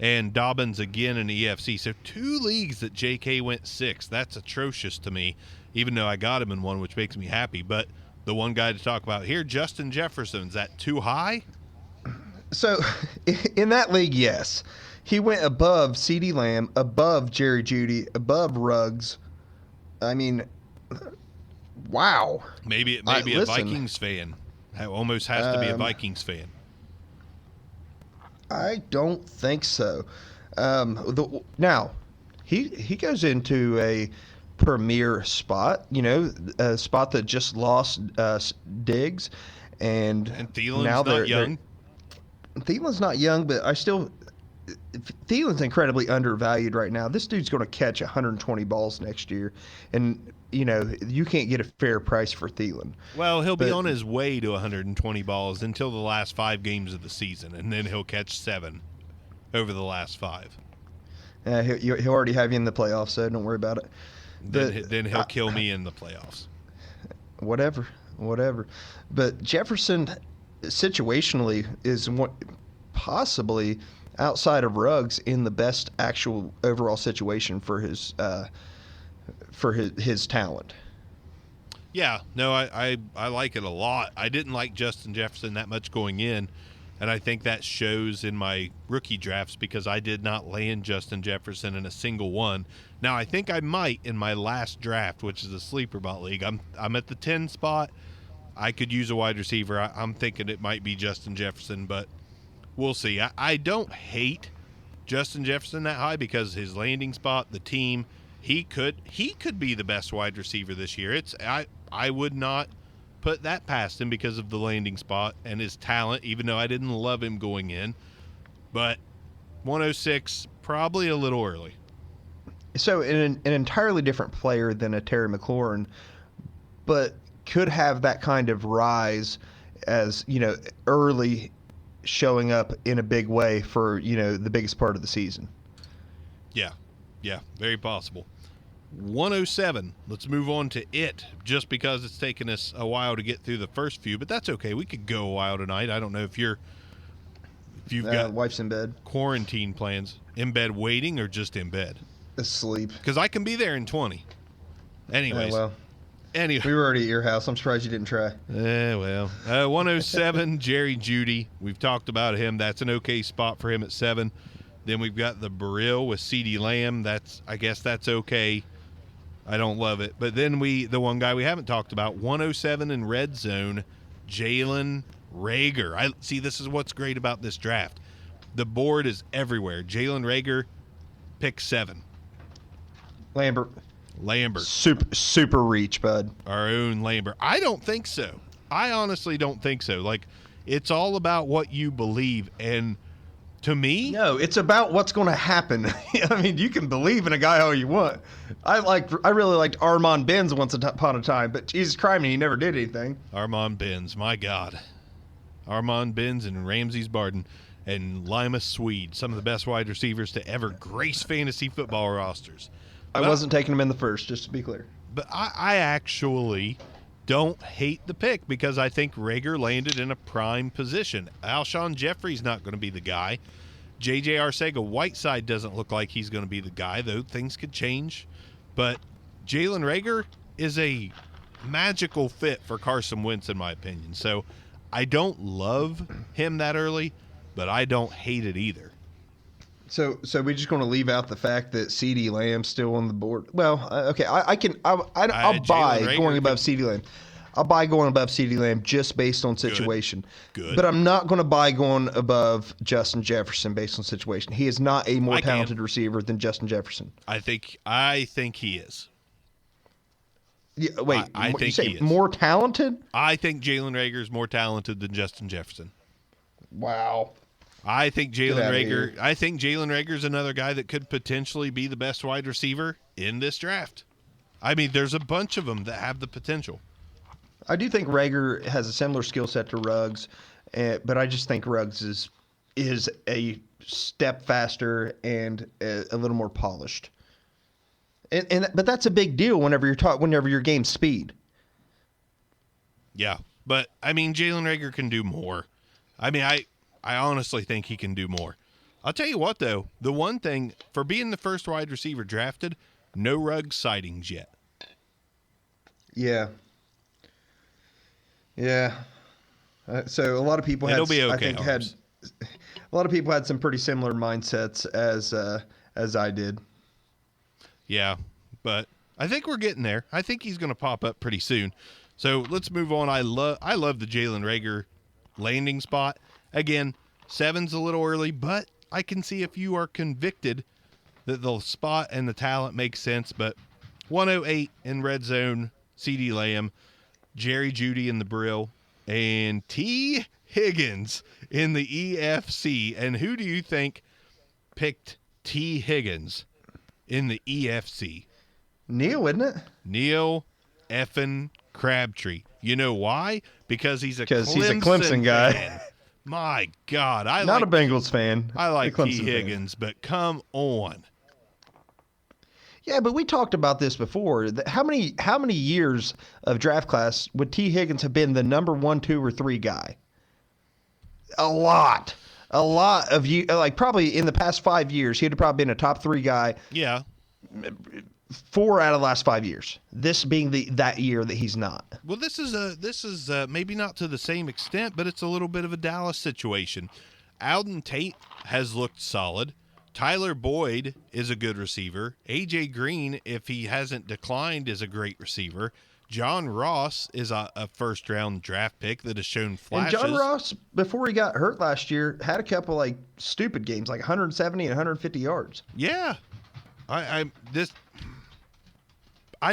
and Dobbins again in the EFC. So 2 leagues that JK went 6. That's atrocious to me, even though I got him in one, which makes me happy. But the one guy to talk about here, Justin Jefferson, is that too high? So in that league, yes. He went above CeeDee Lamb, above Jerry Judy, above Ruggs. Wow. Maybe a Vikings fan. Almost has to be a Vikings fan. I don't think so. Now, he goes into a premier spot, a spot that just lost Diggs. And Thielen's now not young. Thielen's not young, but Thielen's incredibly undervalued right now. This dude's going to catch 120 balls next year. And you can't get a fair price for Thielen. Well, he'll be on his way to 120 balls until the last 5 games of the season, and then he'll catch 7 over the last 5. He'll already have you in the playoffs, so don't worry about it. Then he'll kill me in the playoffs. Whatever. But Jefferson, situationally, is possibly outside of Ruggs in the best actual overall situation for his talent. Yeah, no, I like it a lot. I didn't like Justin Jefferson that much going in, and I think that shows in my rookie drafts because I did not land Justin Jefferson in a single one. Now, I think I might in my last draft, which is a sleeper bot league. I'm at the 10 spot. I could use a wide receiver. I'm thinking it might be Justin Jefferson, but we'll see. I don't hate Justin Jefferson that high because his landing spot, the team, he could be the best wide receiver this year. I would not put that past him because of the landing spot and his talent, even though I didn't love him going in. But 106, probably a little early. So an entirely different player than a Terry McLaurin, but could have that kind of rise as, early showing up in a big way for, the biggest part of the season. Yeah, very possible. 107. Let's move on to it, just because it's taken us a while to get through the first few, but that's okay. We could go a while tonight. I don't know if you've got wife's in bed. Quarantine plans. In bed waiting or just in bed? Asleep. Because I can be there in 20. Anyways. Anyway. We were already at your house. I'm surprised you didn't try. 107, Jerry Jeudy. We've talked about him. That's an okay spot for him at 7. Then we've got the Brill with CeeDee Lamb. I guess that's okay. I don't love it. But then the one guy we haven't talked about, 107 in red zone, Jalen Reagor. See, this is what's great about this draft. The board is everywhere. Jalen Reagor, pick 7. Lambert. Super reach, bud. Our own Lambert. I don't think so. I honestly don't think so. Like, it's all about what you believe. And to me, no, it's about what's going to happen. I mean, you can believe in a guy all you want. I really liked Armand Benz once upon a time, but Jesus Christ, he never did anything. Armand Benz, my God. Armand Benz and Ramses Barden and Lima Swede, some of the best wide receivers to ever grace fantasy football rosters. I wasn't taking him in the first, just to be clear. But I actually don't hate the pick because I think Reagor landed in a prime position. Alshon Jeffrey's not going to be the guy. J.J. Arcega-Whiteside doesn't look like he's going to be the guy, though things could change. But Jalen Reagor is a magical fit for Carson Wentz, in my opinion. So I don't love him that early, but I don't hate it either. So we're just going to leave out the fact that CeeDee Lamb's still on the board. Well, okay, I'll buy going above CeeDee Lamb. I'll buy going above CeeDee Lamb just based on situation. Good. But I'm not going to buy going above Justin Jefferson based on situation. He is not a more talented receiver than Justin Jefferson. I think he is. Yeah, wait, I think he is. More talented? I think Jalen Reagor is more talented than Justin Jefferson. Wow. I think Jalen Reagor is another guy that could potentially be the best wide receiver in this draft. I mean, there's a bunch of them that have the potential. I do think Reagor has a similar skill set to Ruggs, but I just think Ruggs is a step faster and a little more polished. But that's a big deal whenever you're game speed. Yeah, but I mean, Jalen Reagor can do more. I mean, I honestly think he can do more. I'll tell you what, though, the one thing for being the first wide receiver drafted, no Ruggs sightings yet. Yeah. Yeah. So a lot of people It'll be okay, a lot of people had some pretty similar mindsets as I did. Yeah, but I think we're getting there. I think he's going to pop up pretty soon. So let's move on. I love the Jalen Reagor landing spot. Again, 7's a little early, but I can see if you are convicted that the spot and the talent makes sense. But 108 in red zone, CeeDee Lamb, Jerry Jeudy in the Brill, and T. Higgins in the EFC. And who do you think picked T. Higgins in the EFC? Neil, isn't it? Neil effing Crabtree. You know why? Because he's a Clemson guy. Fan. My God, not a Bengals fan. I like T. Higgins, but come on. Yeah, but we talked about this before. How many years of draft class would T. Higgins have been the number 1, 2, or 3 guy? A lot of you. Like probably in the past 5 years, he'd have probably been a top 3 guy. Yeah. 4 out of the last 5 years. This being that year that he's not. Well, this is maybe not to the same extent, but it's a little bit of a Dallas situation. Alden Tate has looked solid. Tyler Boyd is a good receiver. A.J. Green, if he hasn't declined, is a great receiver. John Ross is a first-round draft pick that has shown flashes. And John Ross, before he got hurt last year, had a couple like stupid games, like 170 and 150 yards. Yeah. I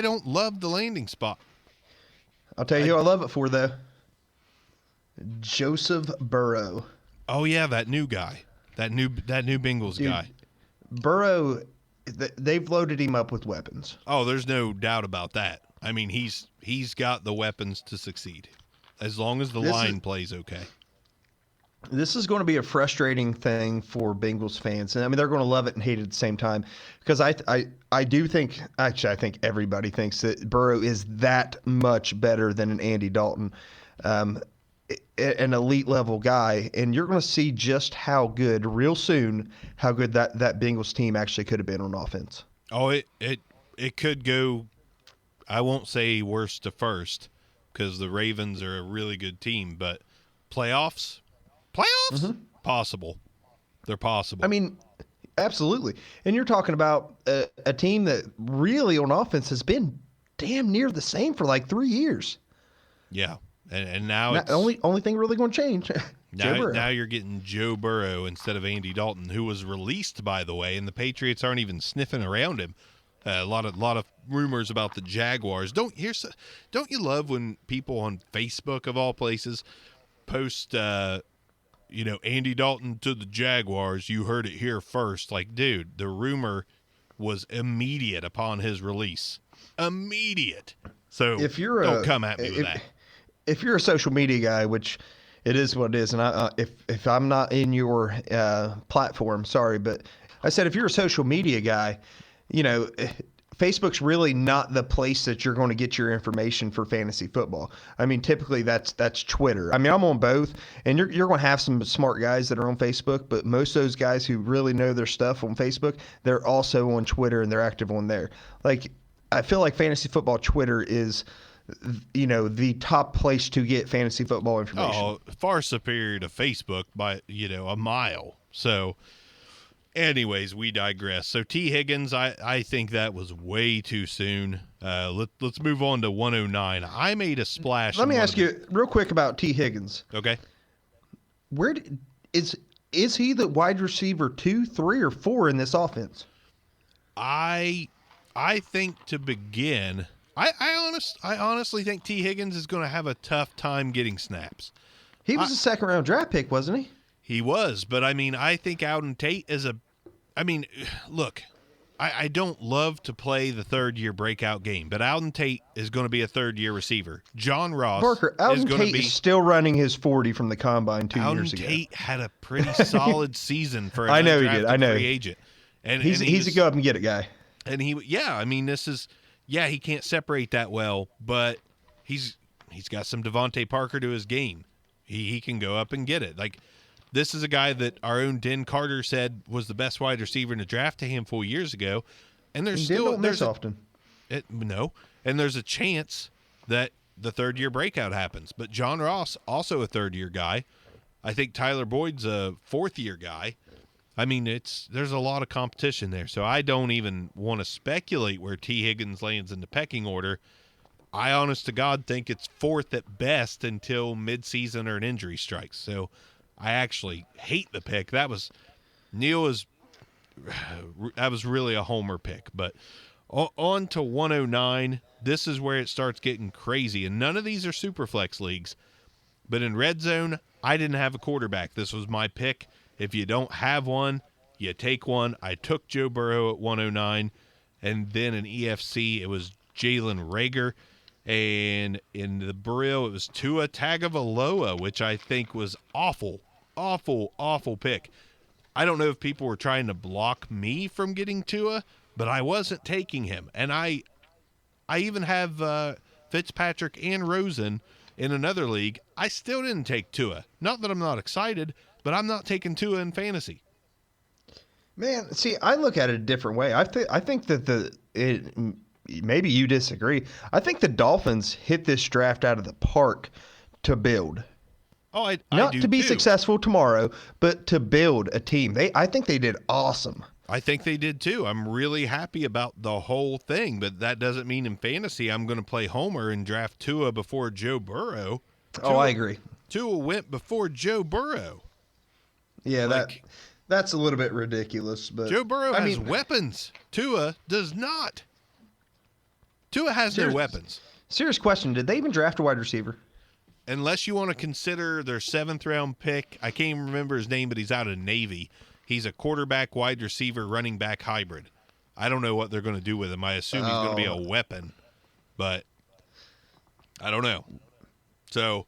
don't love the landing spot. I'll tell you who I love it for, though. Joseph Burrow. Oh, yeah, that new guy. That new Bengals guy. Burrow, they've loaded him up with weapons. Oh, there's no doubt about that. I mean, he's got the weapons to succeed, as long as the line plays okay. This is going to be a frustrating thing for Bengals fans, and I mean they're going to love it and hate it at the same time because I do think actually I think everybody thinks that Burrow is that much better than an Andy Dalton, an elite level guy, and you're going to see just how good real soon how good that Bengals team actually could have been on offense. Oh, it could go. I won't say worst to first because the Ravens are a really good team, but playoffs. Possible. They're possible. I mean, absolutely. And you're talking about a team that really on offense has been damn near the same for like 3 years. Yeah, and now it's only thing really going to change. now you're getting Joe Burrow instead of Andy Dalton, who was released, by the way, and the Patriots aren't even sniffing around him. A lot of rumors about the Jaguars. Don't you love when people on Facebook of all places post Andy Dalton to the Jaguars, you heard it here first. Like, dude, the rumor was immediate upon his release. Immediate. So don't come at me with that. If you're a social media guy, which it is what it is, and if I'm not in your platform, sorry, but I said if you're a social media guy, Facebook's really not the place that you're going to get your information for fantasy football. I mean, typically that's Twitter. I mean, I'm on both, and you're going to have some smart guys that are on Facebook, but most of those guys who really know their stuff on Facebook, they're also on Twitter and they're active on there. Like, I feel like fantasy football Twitter is, the top place to get fantasy football information. Oh, far superior to Facebook by, a mile. So, anyways, we digress. So T. Higgins, I think that was way too soon. Let's move on to 109. I made a splash. Let me ask you real quick about T. Higgins. Okay. Where is he the wide receiver 2, 3, or 4 in this offense? I think to begin, I honestly think T. Higgins is going to have a tough time getting snaps. He was a second-round draft pick, wasn't he? He was, but I mean, I think Auden Tate is look, I don't love to play the third-year breakout game, but Auden Tate is going to be a third-year receiver. John Ross Barker, Auden Tate is still running his 40 from the combine 2 years ago. Auden Tate had a pretty solid season for an I know he did. I know. free agent. And he's a go-up-and-get-it guy. And he can't separate that well, but he's got some Devontae Parker to his game. He can go up and get it. Like, this is a guy that our own Den Carter said was the best wide receiver in the draft a handful of years ago, and there's often. And there's a chance that the third-year breakout happens. But John Ross, also a third-year guy. I think Tyler Boyd's a fourth-year guy. I mean, there's a lot of competition there, so I don't even want to speculate where T. Higgins lands in the pecking order. I, honest to God, think it's fourth at best until midseason or an injury strikes. So I actually hate the pick. That was really a homer pick. But on to 109. This is where it starts getting crazy, and none of these are super flex leagues. But in red zone, I didn't have a quarterback. This was my pick. If you don't have one, you take one. I took Joe Burrow at 109, and then in EFC, it was Jalen Reagor. And in the Brill, it was Tua Tagovailoa, which I think was awful pick. I don't know if people were trying to block me from getting Tua, but I wasn't taking him. And I even have Fitzpatrick and Rosen in another league. I still didn't take Tua. Not that I'm not excited, but I'm not taking Tua in fantasy. Man, see, I look at it a different way. I think that maybe you disagree. I think the Dolphins hit this draft out of the park to build. Oh, I not do to be too. successful tomorrow, but to build a team. I think they did awesome. I think they did too. I'm really happy about the whole thing, but that doesn't mean in fantasy I'm going to play Homer and draft Tua before Joe Burrow. I agree. Tua went before Joe Burrow. Yeah, that's a little bit ridiculous. But Joe Burrow has weapons. Tua does not. Tua has no weapons. Serious question. Did they even draft a wide receiver? Unless you want to consider their 7th-round pick. I can't even remember his name, but he's out of Navy. He's a quarterback, wide receiver, running back hybrid. I don't know what they're going to do with him. I assume he's going to be a weapon, but I don't know. So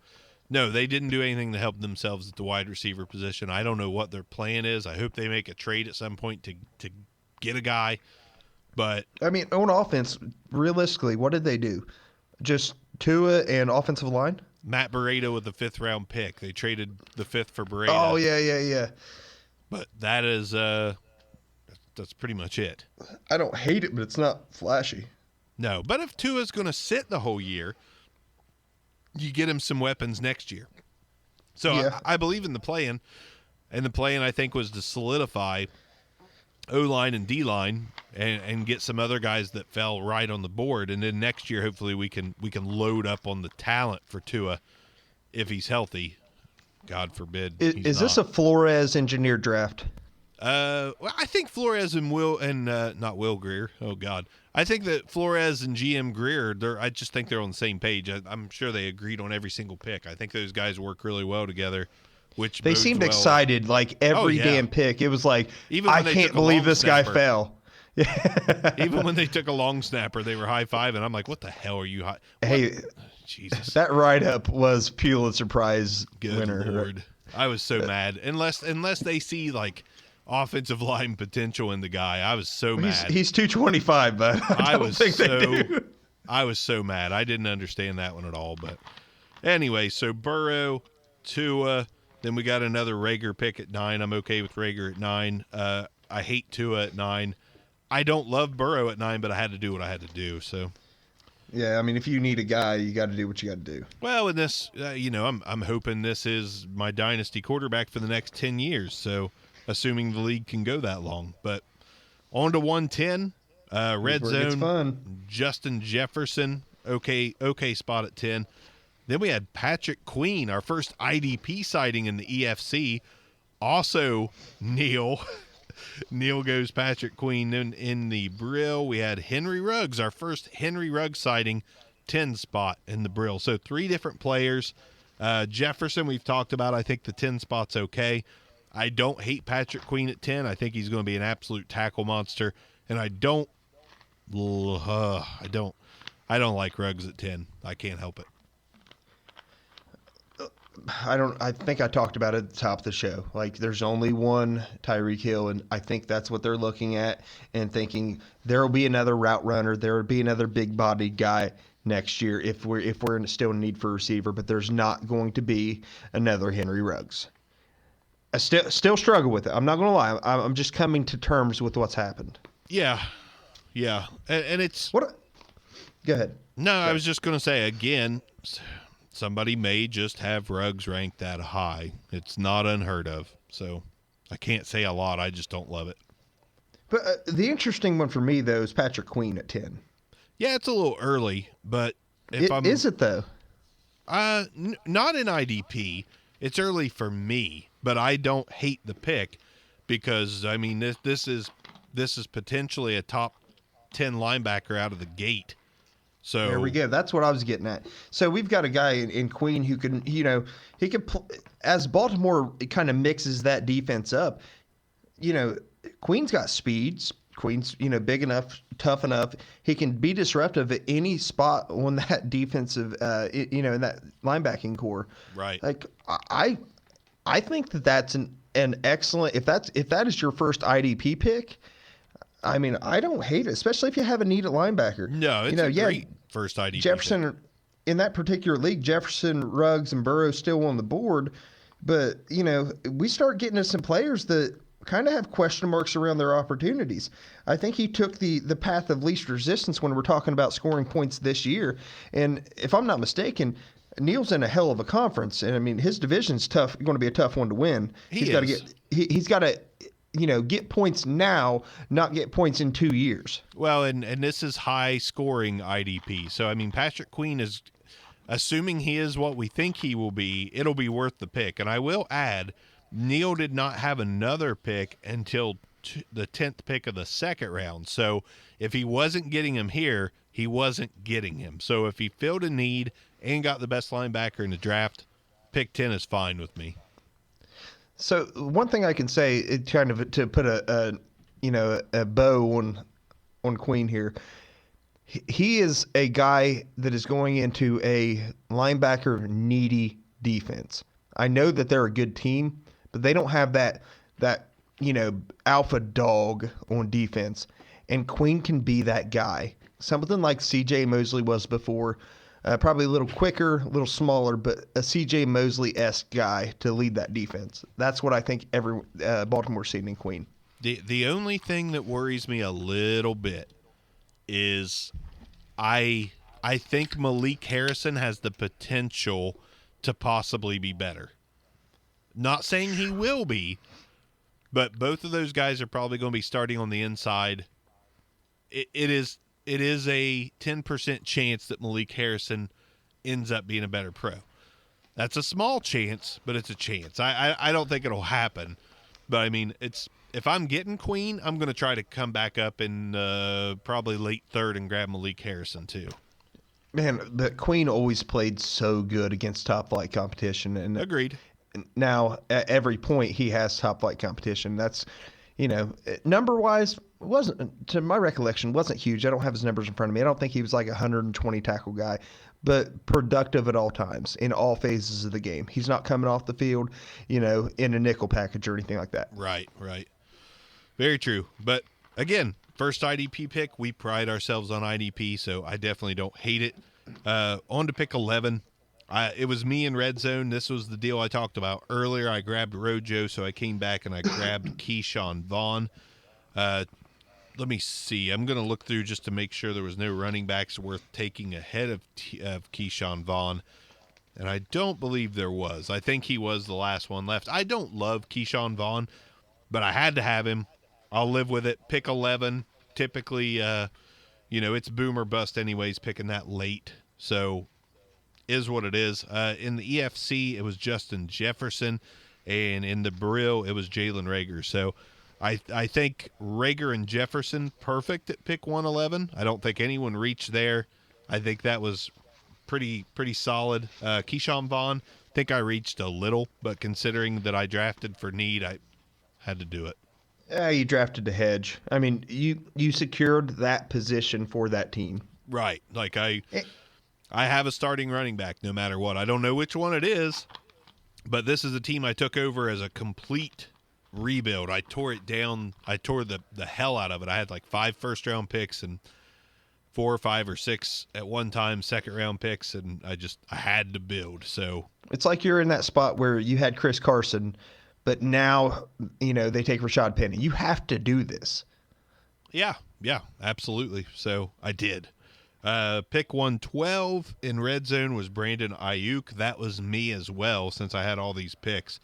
No, they didn't do anything to help themselves at the wide receiver position. I don't know what their plan is. I hope they make a trade at some point to get a guy. But I mean, on offense, realistically, what did they do? Just Tua and offensive line? Matt Breida with the 5th-round pick. They traded the 5th for Breida. Oh, yeah. But that is that's pretty much it. I don't hate it, but it's not flashy. No, but if Tua's going to sit the whole year, you get him some weapons next year. So Yeah. I believe in the plan, and the plan I think was to solidify O-line and D-line and get some other guys that fell right on the board, and then next year hopefully we can load up on the talent for Tua if he's healthy. God forbid. Is this a Flores engineered draft? Well, I think Flores and not Will Greer. Oh God, I think that Flores and GM Greer. I just think they're on the same page. I'm sure they agreed on every single pick. I think those guys work really well together. Which they seemed excited, like every damn pick. It was like, I can't believe this guy fell. Even when they took a long snapper, they were high-fiving. I'm like, what the hell are you high? Hey, Jesus. That write-up was Pulitzer Prize winner. Good Lord. I was so mad. Unless they see, like, offensive line potential in the guy. I was so mad. He's 225, but I was so mad. I didn't understand that one at all. But anyway, so Burrow, Tua, then we got another Rager pick at 9. I'm okay with Rager at 9. I hate Tua at 9. I don't love Burrow at 9, but I had to do what I had to do. So, yeah, I mean, if you need a guy, you got to do what you got to do. Well, in this, I'm hoping this is my dynasty quarterback for the next 10 years. So, assuming the league can go that long. But on to 110, red zone. Justin Jefferson, okay spot at 10. Then we had Patrick Queen, our first IDP sighting in the EFC. Also, Neil goes Patrick Queen in the Brill. We had Henry Ruggs, our first Henry Ruggs sighting, 10 spot in the Brill. So 3 different players. Jefferson, we've talked about. I think the 10 spot's okay. I don't hate Patrick Queen at 10. I think he's going to be an absolute tackle monster. And I don't like Ruggs at 10. I can't help it. I think I talked about it at the top of the show. Like, there's only one Tyreek Hill, and I think that's what they're looking at and thinking there will be another route runner. There will be another big-bodied guy next year if we're still in need for a receiver, but there's not going to be another Henry Ruggs. I still struggle with it. I'm not going to lie. I'm just coming to terms with what's happened. Yeah. And it's... What? Go ahead. No, I was just going to say, again... Somebody may just have Ruggs ranked that high. It's not unheard of. So I can't say a lot. I just don't love it. But the interesting one for me, though, is Patrick Queen at 10. Yeah, it's a little early, but is it, though? Not in IDP. It's early for me, but I don't hate the pick because, I mean, this is potentially a top 10 linebacker out of the gate. So there we go. That's what I was getting at. So we've got a guy in Queen who can, he could, as Baltimore kind of mixes that defense up, Queen's got speeds. Queen's, big enough, tough enough. He can be disruptive at any spot on that defensive, in that linebacking core. Right. Like I think that's an excellent, if that is your first IDP pick, I mean, I don't hate it, especially if you have a need at linebacker. No, it's a great first IDP. Jefferson, in that particular league, Jefferson, Ruggs, and Burrow still on the board. But, we start getting to some players that kind of have question marks around their opportunities. I think he took the path of least resistance when we're talking about scoring points this year. And if I'm not mistaken, Neil's in a hell of a conference. And, I mean, his division's going to be a tough one to win. He's got to get points now, not get points in 2 years. Well, and this is high scoring IDP. So, I mean, Patrick Queen is, assuming he is what we think he will be, it'll be worth the pick. And I will add, Neil did not have another pick until the 10th pick of the second round. So if he wasn't getting him here, he wasn't getting him. So if he filled a need and got the best linebacker in the draft, pick 10 is fine with me. So one thing I can say, it kind of to put a bow on Queen here, he is a guy that is going into a linebacker needy defense. I know that they're a good team, but they don't have that alpha dog on defense. And Queen can be that guy. Something like C.J. Mosley was before. Probably a little quicker, a little smaller, but a C.J. Mosley-esque guy to lead that defense. That's what I think every Baltimore's seen in Queen. The only thing that worries me a little bit is I think Malik Harrison has the potential to possibly be better. Not saying he will be, but both of those guys are probably going to be starting on the inside. It is a 10% chance that Malik Harrison ends up being a better pro. That's a small chance, but it's a chance. I don't think it'll happen, but I mean, if I'm getting Queen, I'm going to try to come back up in probably late third and grab Malik Harrison too. Man, the Queen always played so good against top flight competition, and agreed. Now at every point he has top flight competition. That's, number wise wasn't, to my recollection, wasn't huge. I don't have his numbers in front of me. I don't think he was like a 120 tackle guy, but productive at all times in all phases of the game. He's not coming off the field, in a nickel package or anything like that. Right. Very true. But again, first IDP pick, we pride ourselves on IDP, so I definitely don't hate it. On to pick 11. It was me in red zone. This was the deal I talked about earlier. I grabbed Rojo, so I came back and I grabbed Keyshawn Vaughn. Let me see. I'm going to look through just to make sure there was no running backs worth taking ahead of Keyshawn Vaughn. And I don't believe there was. I think he was the last one left. I don't love Keyshawn Vaughn, but I had to have him. I'll live with it. Pick 11. Typically, it's boom or bust anyways, picking that late. So, is what it is. In the EFC, it was Justin Jefferson. And in the Brill, it was Jalen Reagor. So, I think Reagor and Jefferson, perfect at pick 111. I don't think anyone reached there. I think that was pretty solid. Keyshawn Vaughn, I think I reached a little, but considering that I drafted for need, I had to do it. You drafted a hedge. I mean, you secured that position for that team. Right. Like I have a starting running back no matter what. I don't know which one it is, but this is a team I took over as a complete rebuild. I tore it down. I tore the hell out of it. I had like 5 first-round picks and 4 or 5 or 6 at one time second-round picks, and I had to build. So it's like you're in that spot where you had Chris Carson, but now, they take Rashad Penny. You have to do this. Yeah, absolutely. So I did. Pick 112 in red zone was Brandon Ayuk. That was me as well, since I had all these picks.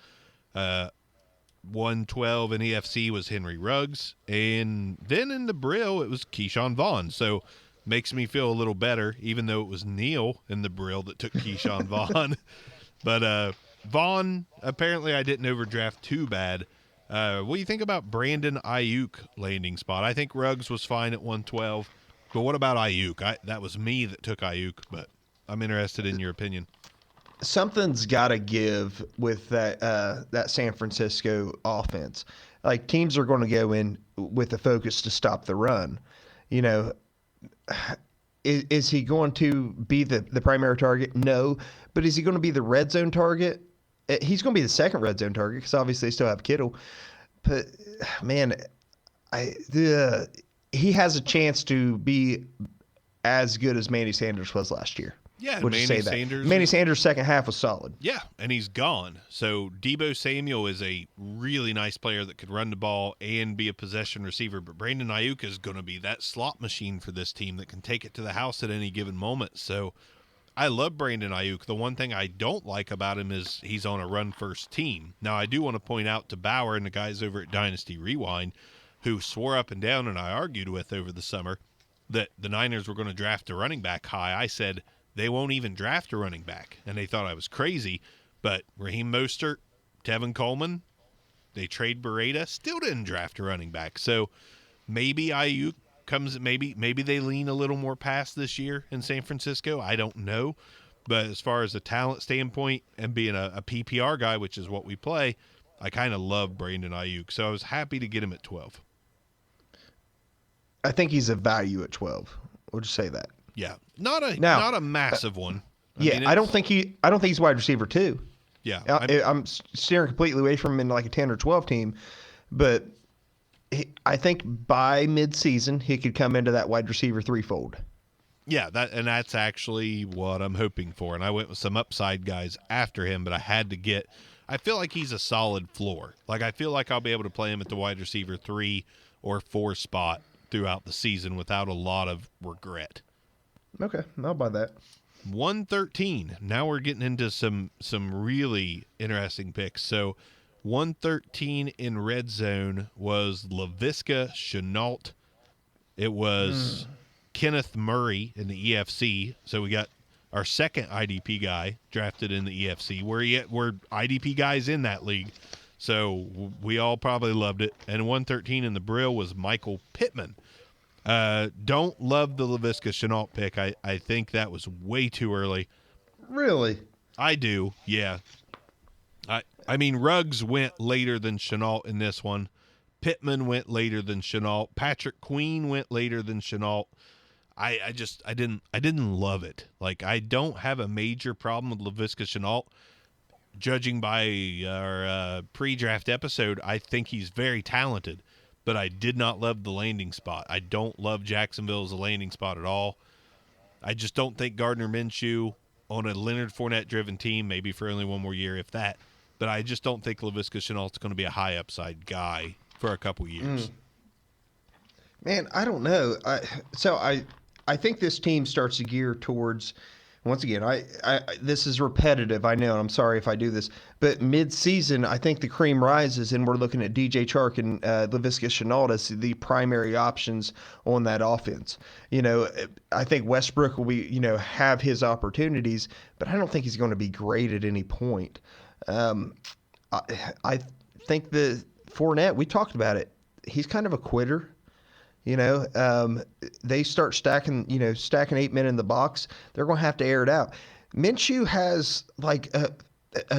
112 in EFC was Henry Ruggs. And then in the Brill, it was Keyshawn Vaughn. So makes me feel a little better, even though it was Neil in the Brill that took Keyshawn Vaughn. But Vaughn, apparently I didn't overdraft too bad. What do you think about Brandon Ayuk landing spot? I think Ruggs was fine at 112. But what about Ayuk? That was me that took Ayuk, but I'm interested in your opinion. Something's got to give with that San Francisco offense. Like, teams are going to go in with the focus to stop the run. Is he going to be the primary target? No. But is he going to be the red zone target? He's going to be the second red zone target because obviously they still have Kittle. But, man, he has a chance to be as good as Manny Sanders was last year. Yeah, Manny Sanders' second half was solid. Yeah, and he's gone. So Deebo Samuel is a really nice player that could run the ball and be a possession receiver. But Brandon Ayuk is going to be that slot machine for this team that can take it to the house at any given moment. So I love Brandon Ayuk. The one thing I don't like about him is he's on a run-first team. Now, I do want to point out to Bauer and the guys over at Dynasty Rewind who swore up and down, and I argued with over the summer, that the Niners were going to draft a running back high. I said they won't even draft a running back, and they thought I was crazy. But Raheem Mostert, Tevin Coleman, they trade Beretta, still didn't draft a running back. So maybe Ayuk comes, maybe they lean a little more past this year in San Francisco. I don't know. But as far as a talent standpoint and being a PPR guy, which is what we play, I kind of love Brandon Ayuk. So I was happy to get him at 12. I think he's a value at 12. We'll just say that. Yeah, not a massive one. I don't think he's wide receiver 2. Yeah. I'm steering completely away from him in like a 10 or 12 team, but I think by midseason he could come into that wide receiver 3 fold. Yeah, that's actually what I'm hoping for. And I went with some upside guys after him, but I feel like he's a solid floor. Like, I feel like I'll be able to play him at the wide receiver 3 or 4 spot throughout the season without a lot of regret. Okay, I'll buy that. 113. Now we're getting into some really interesting picks. So 113 in red zone was Laviska Shenault. It was Kenneth Murray in the EFC. So we got our second IDP guy drafted in the EFC. We're IDP guys in that league. So we all probably loved it. And 113 in the Brill was Michael Pittman. Don't love the Laviska Shenault pick. I think that was way too early. Really? I do, yeah. I mean, Ruggs went later than Shenault in this one. Pittman went later than Shenault. Patrick Queen went later than Shenault. I didn't love it. Like, I don't have a major problem with Laviska Shenault. Judging by our pre-draft episode, I think he's very talented, but I did not love the landing spot. I don't love Jacksonville as a landing spot at all. I just don't think Gardner Minshew on a Leonard Fournette-driven team, maybe for only one more year, if that, but I just don't think Laviska Shenault's going to be a high upside guy for a couple years. Man, I don't know. I think this team starts to gear towards, once again, this is repetitive, I know, and I'm sorry if I do this, but mid-season, I think the cream rises, and we're looking at DJ Chark and Laviska Shenault as the primary options on that offense. I think Westbrook will be, have his opportunities, but I don't think he's going to be great at any point. I think the Fournette, we talked about it, he's kind of a quitter. They start stacking 8 men in the box. They're going to have to air it out. Minshew has like a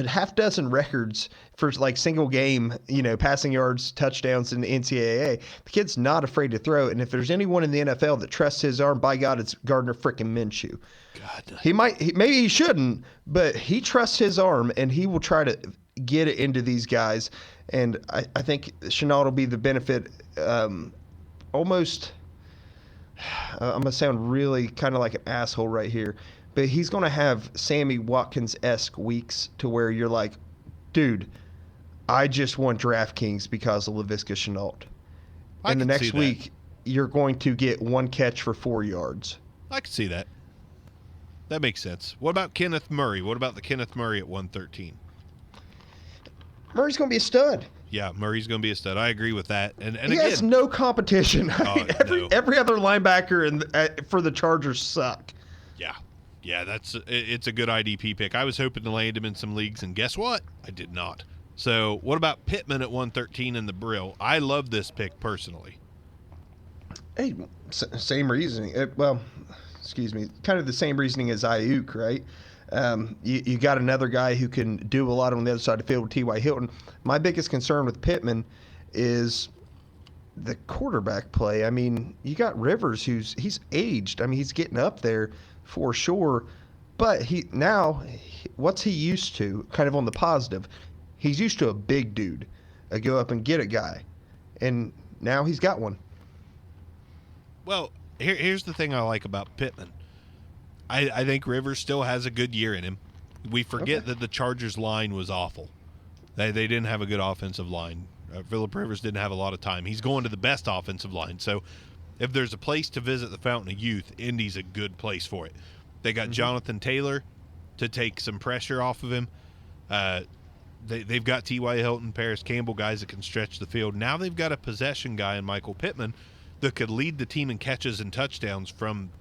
half dozen records for like single game, passing yards, touchdowns in the NCAA. The kid's not afraid to throw. And if there's anyone in the NFL that trusts his arm, by God, it's Gardner frickin' Minshew. God. Maybe he shouldn't, but he trusts his arm and he will try to get it into these guys. And I think Shenault will be the benefit, almost, I'm going to sound really kind of like an asshole right here, but he's going to have Sammy Watkins-esque weeks to where you're like, dude, I just won DraftKings because of Laviska Shenault. And the next week, you're going to get one catch for 4 yards. I can see that. That makes sense. What about Kenneth Murray? What about the Kenneth Murray at 113? Murray's going to be a stud. Yeah, Murray's going to be a stud. I agree with that. And he has no competition. Every other linebacker for the Chargers suck. Yeah, it's a good IDP pick. I was hoping to land him in some leagues, and guess what? I did not. So what about Pittman at 113 in the Brill? I love this pick personally. Hey, same reasoning. Excuse me, kind of the same reasoning as Ayuk, right? You got another guy who can do a lot on the other side of the field with T.Y. Hilton. My biggest concern with Pittman is the quarterback play. I mean, you got Rivers, he's aged. I mean, he's getting up there for sure. But what's he used to? Kind of on the positive, he's used to a big dude, a go up and get a guy, and now he's got one. Well, here's the thing I like about Pittman. I think Rivers still has a good year in him. We forget that the Chargers line was awful. They didn't have a good offensive line. Phillip Rivers didn't have a lot of time. He's going to the best offensive line. So if there's a place to visit the Fountain of Youth, Indy's a good place for it. They got Jonathan Taylor to take some pressure off of him. They've got T.Y. Hilton, Paris Campbell, guys that can stretch the field. Now they've got a possession guy in Michael Pittman that could lead the team in catches and touchdowns from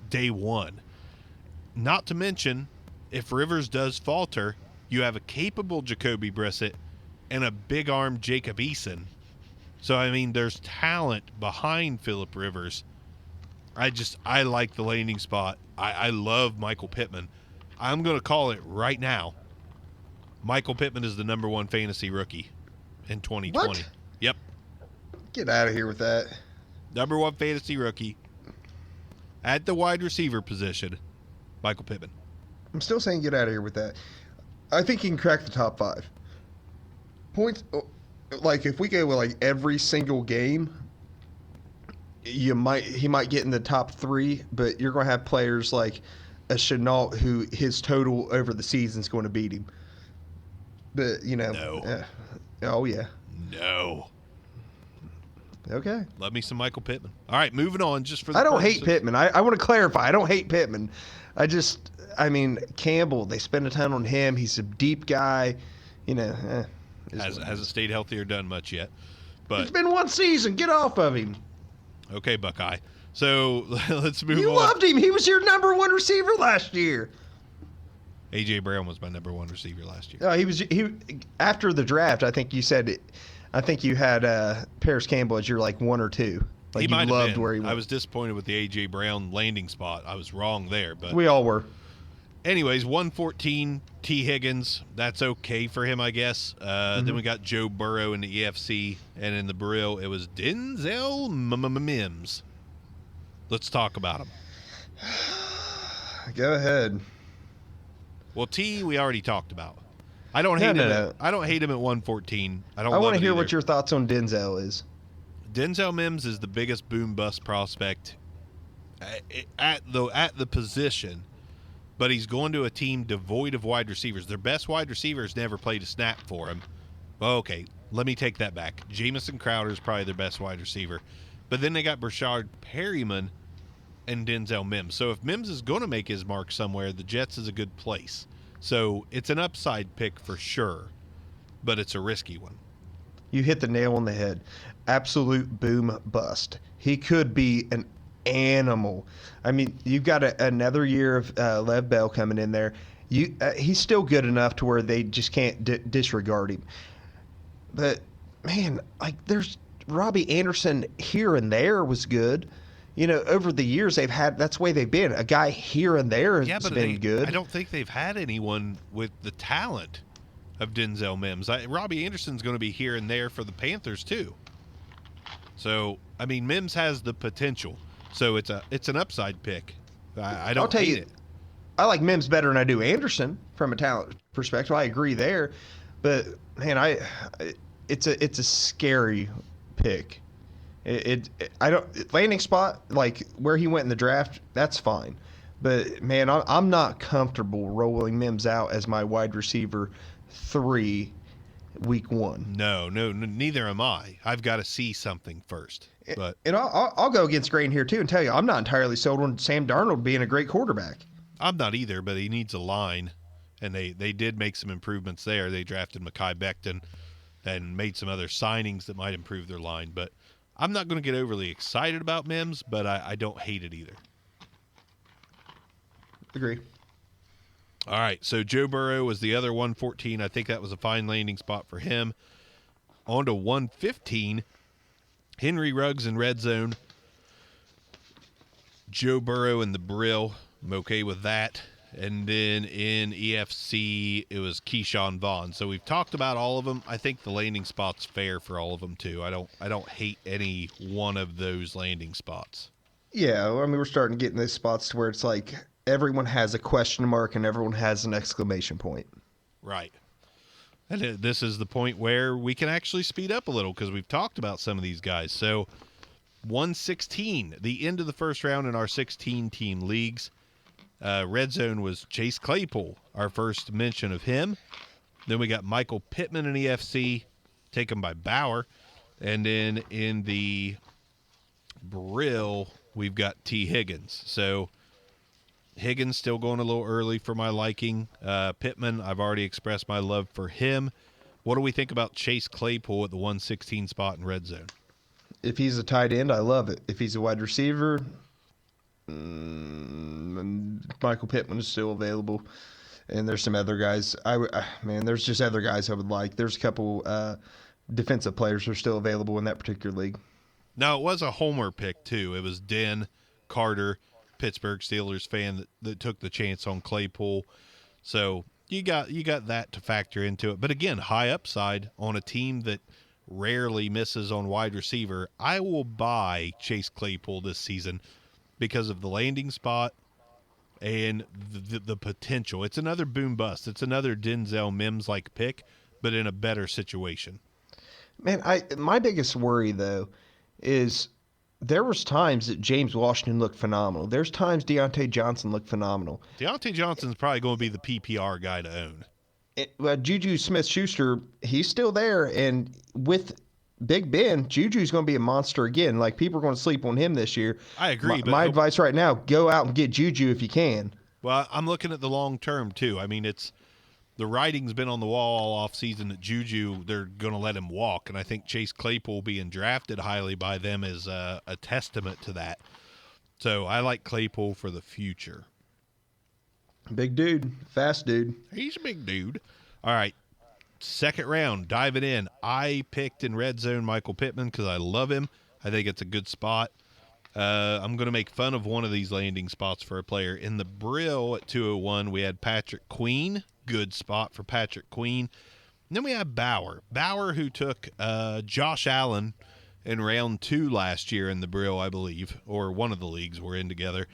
day one. Not to mention, if Rivers does falter, you have a capable Jacoby Brissett and a big-armed Jacob Eason. So, I mean, there's talent behind Phillip Rivers. I like the landing spot. I love Michael Pittman. I'm going to call it right now. Michael Pittman is the number one fantasy rookie in 2020. What? Yep. Get out of here with that. Number one fantasy rookie at the wide receiver position. Michael Pittman. I'm still saying get out of here with that. I think he can crack the top 5. Points, like if we go with like every single game, he might get in the top 3, but you're going to have players like a Chenault who his total over the season is going to beat him. But, No. Oh, yeah. No. Okay. Love me some Michael Pittman. All right, moving on. I don't hate Pittman. I want to clarify. I don't hate Pittman. Campbell, they spend a ton on him. He's a deep guy. Hasn't stayed healthy or done much yet. But it's been one season. Get off of him. Okay, Buckeye. So let's move on. You loved him. He was your number 1 receiver last year. A.J. Brown was my number 1 receiver last year. He after the draft, I think you said I think you had Paris Campbell as your like 1 or 2. Like he might have been. Where he went. I was disappointed with the A.J. Brown landing spot. I was wrong there, but we all were. Anyways, 114 T. Higgins. That's okay for him, I guess. Then we got Joe Burrow in the EFC, and in the Brill, it was Denzel Mims. Let's talk about him. Go ahead. Well, T, we already talked about. I don't hate him. I don't hate him at 114. I want to hear what your thoughts on Denzel is. Denzel Mims is the biggest boom bust prospect at the position, but he's going to a team devoid of wide receivers. Their best wide receivers never played a snap for him. Okay, let me take that back. Jamison Crowder is probably their best wide receiver, but then they got Brashard Perryman and Denzel Mims. So if Mims is going to make his mark somewhere, the Jets is a good place. So it's an upside pick for sure, but it's a risky one. You hit the nail on the head. Absolute boom bust. He could be an animal. I mean, you've got another year of Lev Bell coming in there. He's still good enough to where they just can't disregard him. But, man, like there's Robbie Anderson here and there was good. Over the years that's the way they've been. A guy here and there has been good. I don't think they've had anyone with the talent of Denzel Mims. Robbie Anderson's going to be here and there for the Panthers too. So, I mean, Mims has the potential. So it's an upside pick. I don't hate it. I like Mims better than I do Anderson from a talent perspective. I agree there. But, man, it's a scary pick. Landing spot, like where he went in the draft, that's fine. But, man, I'm not comfortable rolling Mims out as my wide receiver 3 week 1. No, neither am I. I've got to see something first. But I'll go against grain here, too, and tell you, I'm not entirely sold on Sam Darnold being a great quarterback. I'm not either, but he needs a line, and they did make some improvements there. They drafted Mekhi Becton and made some other signings that might improve their line. But I'm not going to get overly excited about Mims, but I don't hate it either. Agree. All right, so Joe Burrow was the other 114. I think that was a fine landing spot for him. On to 115, Henry Ruggs in red zone. Joe Burrow in the Brill. I'm okay with that. And then in EFC, it was Keyshawn Vaughn. So we've talked about all of them. I think the landing spot's fair for all of them too. I don't hate any one of those landing spots. Yeah, I mean we're starting to get in those spots to where it's like everyone has a question mark and everyone has an exclamation point. Right. And this is the point where we can actually speed up a little because we've talked about some of these guys. So 116, the end of the first round in our 16-team leagues. Red zone was Chase Claypool, our first mention of him. Then we got Michael Pittman in EFC, taken by Bauer. And then in the Brill, we've got T. Higgins. So Higgins still going a little early for my liking. Pittman, I've already expressed my love for him. What do we think about Chase Claypool at the 116 spot in red zone? If he's a tight end, I love it. If he's a wide receiver, Michael Pittman is still available. And there's some other guys. There's just other guys I would like. There's a couple defensive players that are still available in that particular league. Now, it was a homer pick, too. It was Den Carter, Pittsburgh Steelers fan that took the chance on Claypool. So you got that to factor into it. But again, high upside on a team that rarely misses on wide receiver. I will buy Chase Claypool this season because of the landing spot and the potential. It's another boom bust. It's another Denzel Mims-like pick, but in a better situation. Man, my biggest worry though is there was times that James Washington looked phenomenal. There's times Deontay Johnson looked phenomenal. Deontay Johnson's probably going to be the PPR guy to own. Juju Smith-Schuster, he's still there, and with Big Ben, Juju's going to be a monster again. Like, people are going to sleep on him this year. I agree. My advice right now, go out and get Juju if you can. Well, I'm looking at the long term, too. I mean, the writing's been on the wall all offseason that Juju, they're going to let him walk, and I think Chase Claypool being drafted highly by them is a testament to that. So I like Claypool for the future. Big dude. Fast dude. He's a big dude. All right. Second round, diving in. I picked in red zone Michael Pittman because I love him. I think it's a good spot. I'm going to make fun of one of these landing spots for a player. In the Brill at 201, we had Patrick Queen. Good spot for Patrick Queen. And then we have Bauer. Bauer, who took Josh Allen in round 2 last year in the Brill, I believe, or one of the leagues we're in together.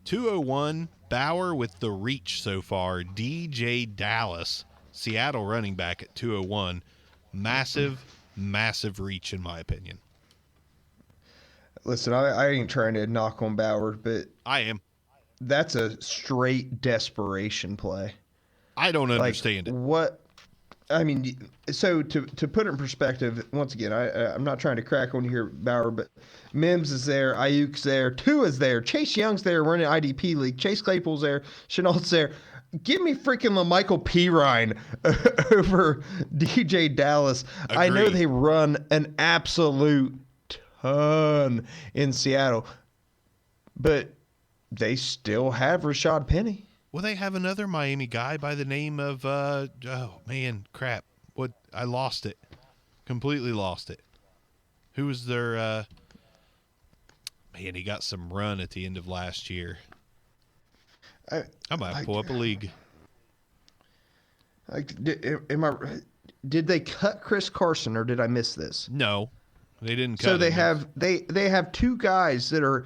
201, Bauer with the reach so far. DJ Dallas, Seattle running back at 201. Massive, massive reach in my opinion. Listen, I ain't trying to knock on Bauer, but I am. That's a straight desperation play. I don't understand it. What? I mean, so to put it in perspective, once again, I'm not trying to crack on you here, Bauer, but Mims is there, Ayuk's there, Tua's there, Chase Young's there. We're in an IDP league. Chase Claypool's there, Chenault's there. Give me freaking LaMichael Pirine over DJ Dallas. Agreed. I know they run an absolute ton in Seattle, but they still have Rashad Penny. Well, they have another Miami guy by the name of, I lost it. Completely lost it. Who was their, he got some run at the end of last year. I might pull up a league. Did they cut Chris Carson or did I miss this? No, they didn't cut So him. they have two guys that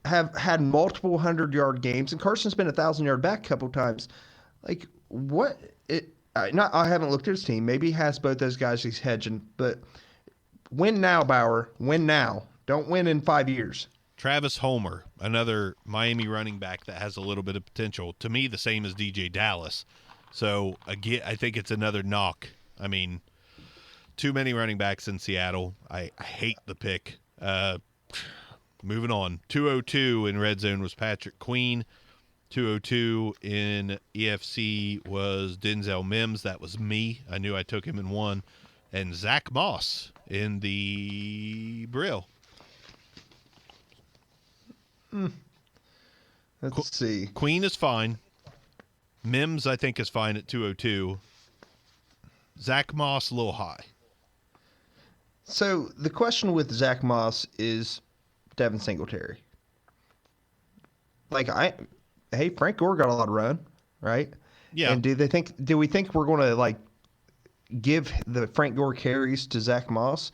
have had multiple 100-yard games, and Carson's been a 1,000-yard back a couple times. Like, what? I haven't looked at his team. Maybe he has both those guys he's hedging, but win now, Bauer. Win now. Don't win in 5 years. Travis Homer, another Miami running back that has a little bit of potential. To me, the same as DJ Dallas. So, again, I think it's another knock. I mean, too many running backs in Seattle. I hate the pick. Moving on. 202 in red zone was Patrick Queen. 202 in EFC was Denzel Mims. That was me. I knew I took him in one. And Zach Moss in the Brill. Let's see. Queen is fine. Mims, I think, is fine at 202. Zach Moss, a little high. So the question with Zach Moss is Devin Singletary. Frank Gore got a lot of run, right? Yeah. And do we think we're going to give the Frank Gore carries to Zach Moss?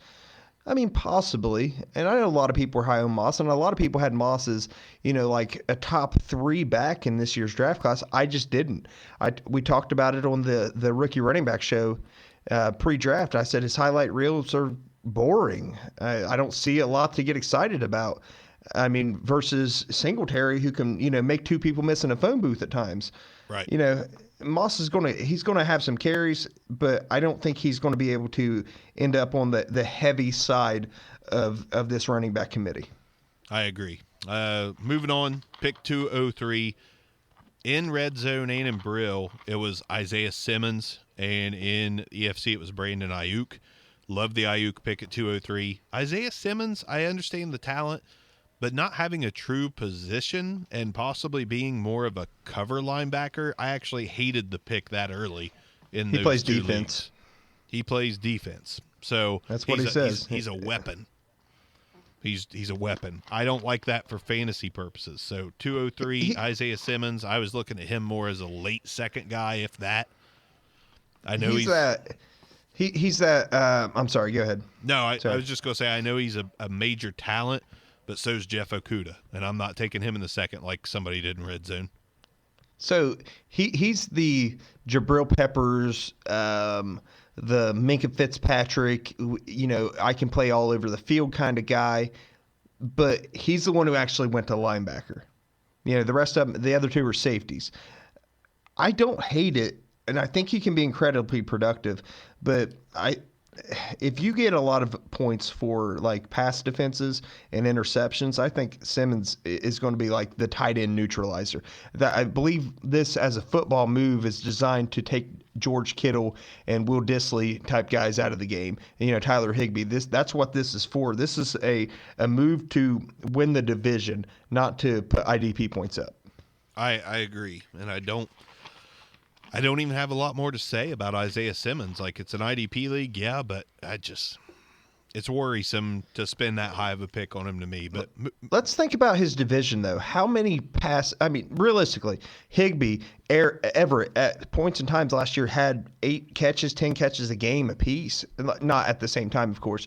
I mean, possibly. And I know a lot of people were high on Moss, and a lot of people had Moss as, like a top 3 back in this year's draft class. I just didn't. We talked about it on the rookie running back show pre-draft. I said his highlight reels are boring. I don't see a lot to get excited about. I mean, versus Singletary, who can, make 2 people miss in a phone booth at times. Right. Moss is he's going to have some carries, but I don't think he's going to be able to end up on the heavy side of this running back committee. I agree. Moving on, pick 203. In red zone and in Brill, it was Isaiah Simmons, and in EFC it was Brandon Ayuk. Love the Ayuk pick at 203. Isaiah Simmons, I understand the talent, but not having a true position and possibly being more of a cover linebacker, I actually hated the pick that early in those 2 leagues. He plays defense. He plays defense. So that's what he says. He's a weapon. He's a weapon. I don't like that for fantasy purposes. So 203, Isaiah Simmons. I was looking at him more as a late second guy, if that. I know he's that. He's that. I'm sorry. Go ahead. No, I was just gonna say I know he's a major talent, but so's Jeff Okudah, and I'm not taking him in the second like somebody did in red zone. So he's the Jabril Peppers, the Minka Fitzpatrick, I can play all over the field kind of guy, but he's the one who actually went to linebacker. The rest of them, the other two were safeties. I don't hate it, and I think he can be incredibly productive, but if you get a lot of points for like pass defenses and interceptions, I think Simmons is going to be like the tight end neutralizer. That I believe this as a football move is designed to take George Kittle and Will Dissly type guys out of the game. Tyler Higbee. That's what this is for. This is a move to win the division, not to put IDP points up. I agree, and I don't even have a lot more to say about Isaiah Simmons. Like, it's an IDP league, yeah, but it's worrisome to spend that high of a pick on him to me. But let's think about his division, though. How many realistically, Higbee, Everett, at points in times last year had 8 catches, 10 catches a game apiece. Not at the same time, of course.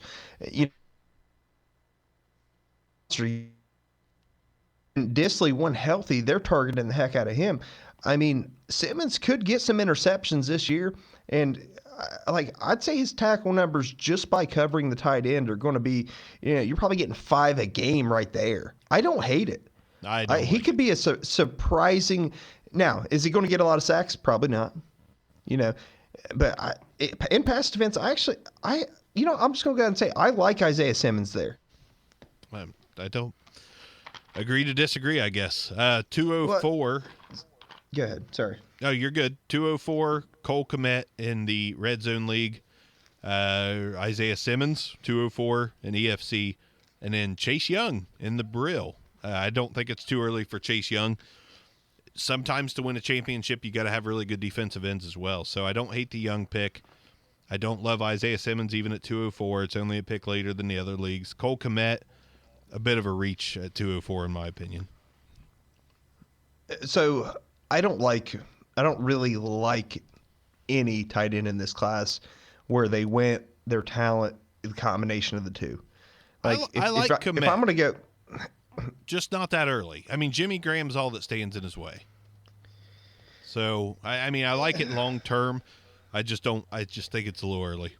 Dissly, when healthy, they're targeting the heck out of him. Simmons could get some interceptions this year, and I'd say his tackle numbers just by covering the tight end are going to be, you're probably getting 5 a game right there. I don't hate it. He could be a surprising. Now, is he going to get a lot of sacks? Probably not. But in pass defense, I'm just going to go ahead and say I like Isaiah Simmons there. I don't agree to disagree, I guess. 204. Go ahead. Sorry. No, you're good. 204, Cole Kmet in the Red Zone League. Isaiah Simmons, 204 in EFC. And then Chase Young in the Brill. I don't think it's too early for Chase Young. Sometimes to win a championship, you got to have really good defensive ends as well. So I don't hate the Young pick. I don't love Isaiah Simmons even at 204. It's only a pick later than the other leagues. Cole Kmet, a bit of a reach at 204 in my opinion. So I don't really like any tight end in this class where they went their talent, the combination of the two. If I'm going to go, just not that early. Jimmy Graham's all that stands in his way. So I like it long term. I just think it's a little early.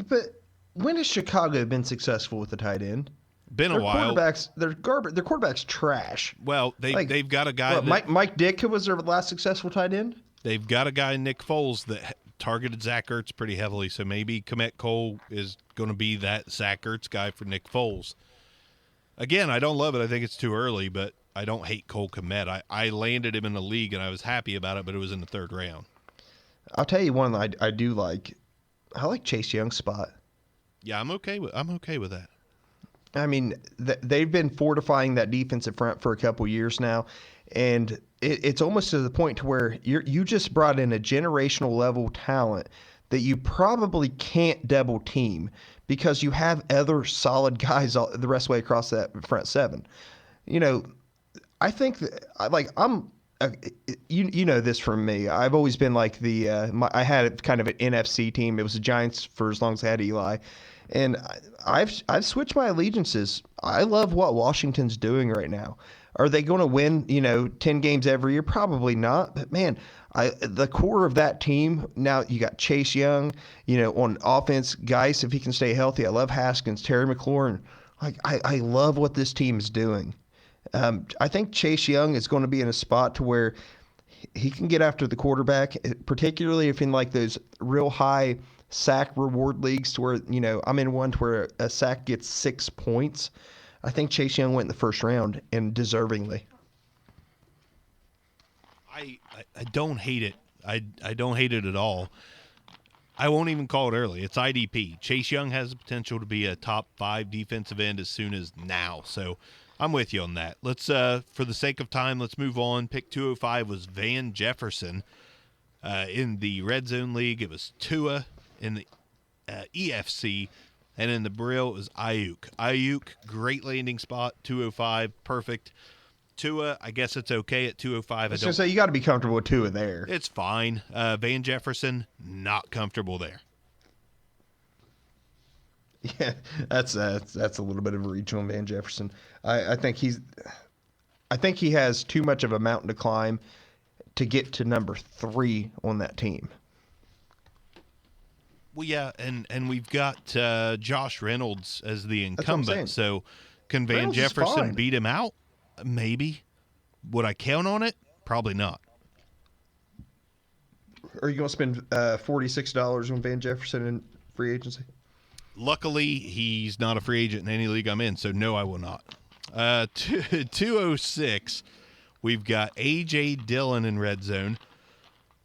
But when has Chicago been successful with the tight end? Been a while. They're garbage. Their quarterback's trash. Well, they've got a guy. Mike Dick was their last successful tight end. They've got a guy, Nick Foles, that targeted Zach Ertz pretty heavily. So maybe Kmet Cole is going to be that Zach Ertz guy for Nick Foles. Again, I don't love it. I think it's too early, but I don't hate Cole Kmet. I landed him in the league and I was happy about it, but it was in the 3rd round. I'll tell you one that I do like. I like Chase Young's spot. Yeah, I'm okay with that. They've been fortifying that defensive front for a couple years now, and it's almost to the point to where you just brought in a generational level talent that you probably can't double team because you have other solid guys the rest of the way across that front 7. I think that I'm. This from me. I've always been like I had kind of an NFC team. It was the Giants for as long as I had Eli. And I've switched my allegiances. I love what Washington's doing right now. Are they going to win, 10 games every year? Probably not. But, man, the core of that team, now you got Chase Young, on offense. Geis, if he can stay healthy. I love Haskins, Terry McLaurin. I love what this team is doing. I think Chase Young is going to be in a spot to where he can get after the quarterback, particularly if in like those real high sack reward leagues to where, I'm in one to where a sack gets 6 points. I think Chase Young went in the 1st round, and deservingly. I don't hate it. I don't hate it at all. I won't even call it early. It's IDP. Chase Young has the potential to be a top 5 defensive end as soon as now. So I'm with you on that. Let's, for the sake of time, let's move on. Pick 205 was Van Jefferson. In the Red Zone League, it was Tua. In the EFC, and in the Brill, it was Ayuk. Ayuk, great landing spot, 205, perfect. Tua, I guess it's okay at 205. I was going to say, you got to be comfortable with Tua there. It's fine. Van Jefferson, not comfortable there. Yeah, that's a little bit of a reach on Van Jefferson. I think he has too much of a mountain to climb to get to number 3 on that team. Well, yeah, and we've got Josh Reynolds as the incumbent. So can Van Reynolds is Jefferson fine. beat him out? Maybe. Would I count on it? Probably not. Are you going to spend $46 on Van Jefferson in free agency? Luckily, he's not a free agent in any league I'm in, so no, I will not. 206, we've got A.J. Dillon in red zone,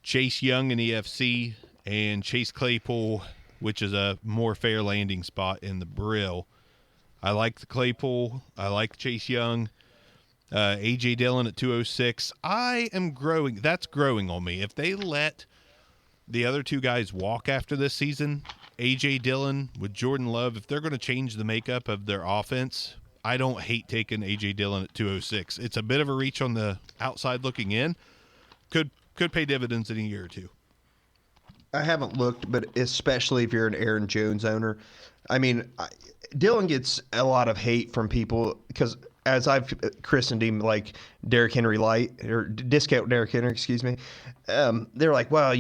Chase Young in EFC, and Chase Claypool, which is a more fair landing spot in the Brill. I like the Claypool. I like Chase Young. A.J. Dillon at 206. I am growing. That's growing on me. If they let the other two guys walk after this season, A.J. Dillon with Jordan Love, if they're going to change the makeup of their offense, I don't hate taking A.J. Dillon at 206. It's a bit of a reach on the outside looking in. Could pay dividends in a year or two. I haven't looked, but especially if you're an Aaron Jones owner. I mean, Dillon gets a lot of hate from people because, as I've christened him, like Derrick Henry light, or discount Derrick Henry, excuse me. They're like, well,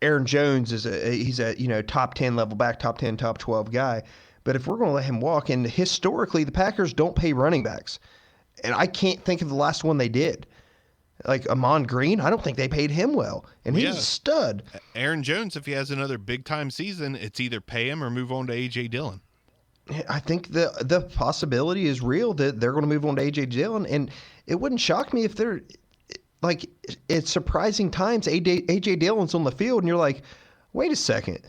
Aaron Jones he's a top 10 level back, top 10, top 12 guy. But if we're going to let him walk, and historically the Packers don't pay running backs, and I can't think of the last one they did. Like Amon Green, I don't think they paid him well, and he's a stud. Aaron Jones, if he has another big-time season, it's either pay him or move on to A.J. Dillon. I think the possibility is real that they're going to move on to A.J. Dillon, and it wouldn't shock me if they're like, at surprising times, A.J. Dillon's on the field, and you're like, wait a second.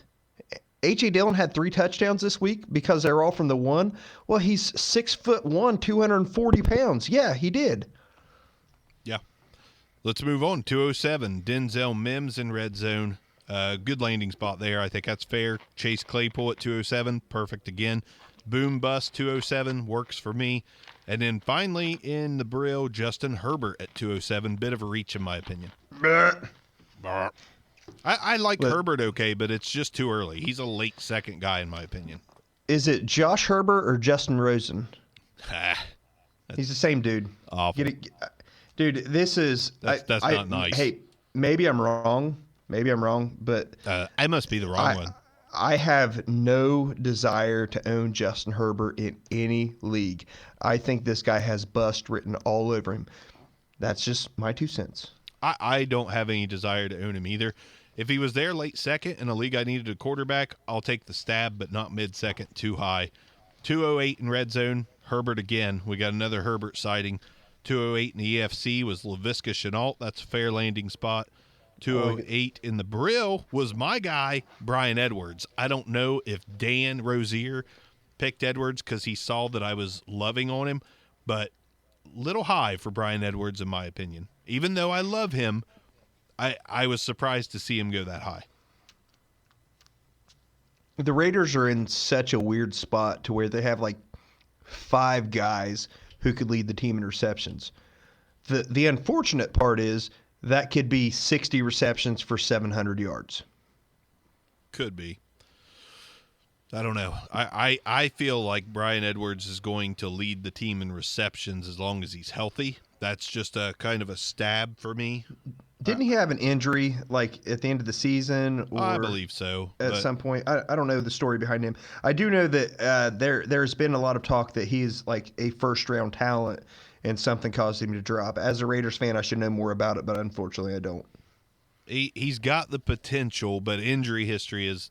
A.J. Dillon had 3 touchdowns this week because they're all from the one. Well, he's 6'1", 240 pounds. Yeah, he did. Yeah. Let's move on. 207, Denzel Mims in red zone. Good landing spot there. I think that's fair. Chase Claypool at 207, perfect again. Boom bust 207, works for me. And then finally in the Brill, Justin Herbert at 207. Bit of a reach in my opinion. I like Herbert okay, but it's just too early. He's a late second guy in my opinion. Is it Josh Herbert or Justin Rosen? He's the same dude. Awful. Dude, this is... That's not nice. Hey, maybe I'm wrong, but... I must be the wrong one. I have no desire to own Justin Herbert in any league. I think this guy has bust written all over him. That's just my 2 cents. I don't have any desire to own him either. If he was there late second in a league I needed a quarterback, I'll take the stab, but not mid-second, too high. 208 in red zone, Herbert again. We got another Herbert sighting. 208 in the EFC was Laviska Shenault. That's a fair landing spot. 208 in the Brill was my guy, Brian Edwards. I don't know if Dan Rozier picked Edwards because he saw that I was loving on him, but little high for Brian Edwards in my opinion. Even though I love him, I was surprised to see him go that high. The Raiders are in such a weird spot to where they have like 5 guys who could lead the team in receptions. The unfortunate part is that could be 60 receptions for 700 yards. Could be. I don't know. I feel like Brian Edwards is going to lead the team in receptions as long as he's healthy. That's just a kind of a stab for me. Didn't he have an injury like at the end of the season? Or I believe so. At some point. I don't know the story behind him. I do know that there's been a lot of talk that he's like a first-round talent and something caused him to drop. As a Raiders fan, I should know more about it, but unfortunately I don't. He's got the potential, but injury history is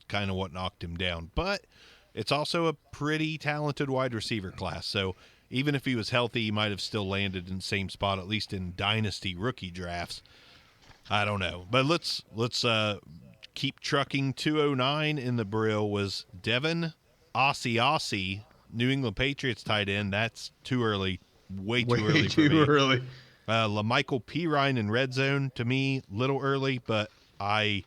kind of what knocked him down. But it's also a pretty talented wide receiver class. So even if he was healthy, he might have still landed in the same spot, at least in Dynasty rookie drafts. I don't know. But let's keep trucking. 209 in the Brill was Devin Asiasi, New England Patriots tight end. That's too early. Way too early for me. Way too early. LaMichael Pirine in red zone, to me, little early, but I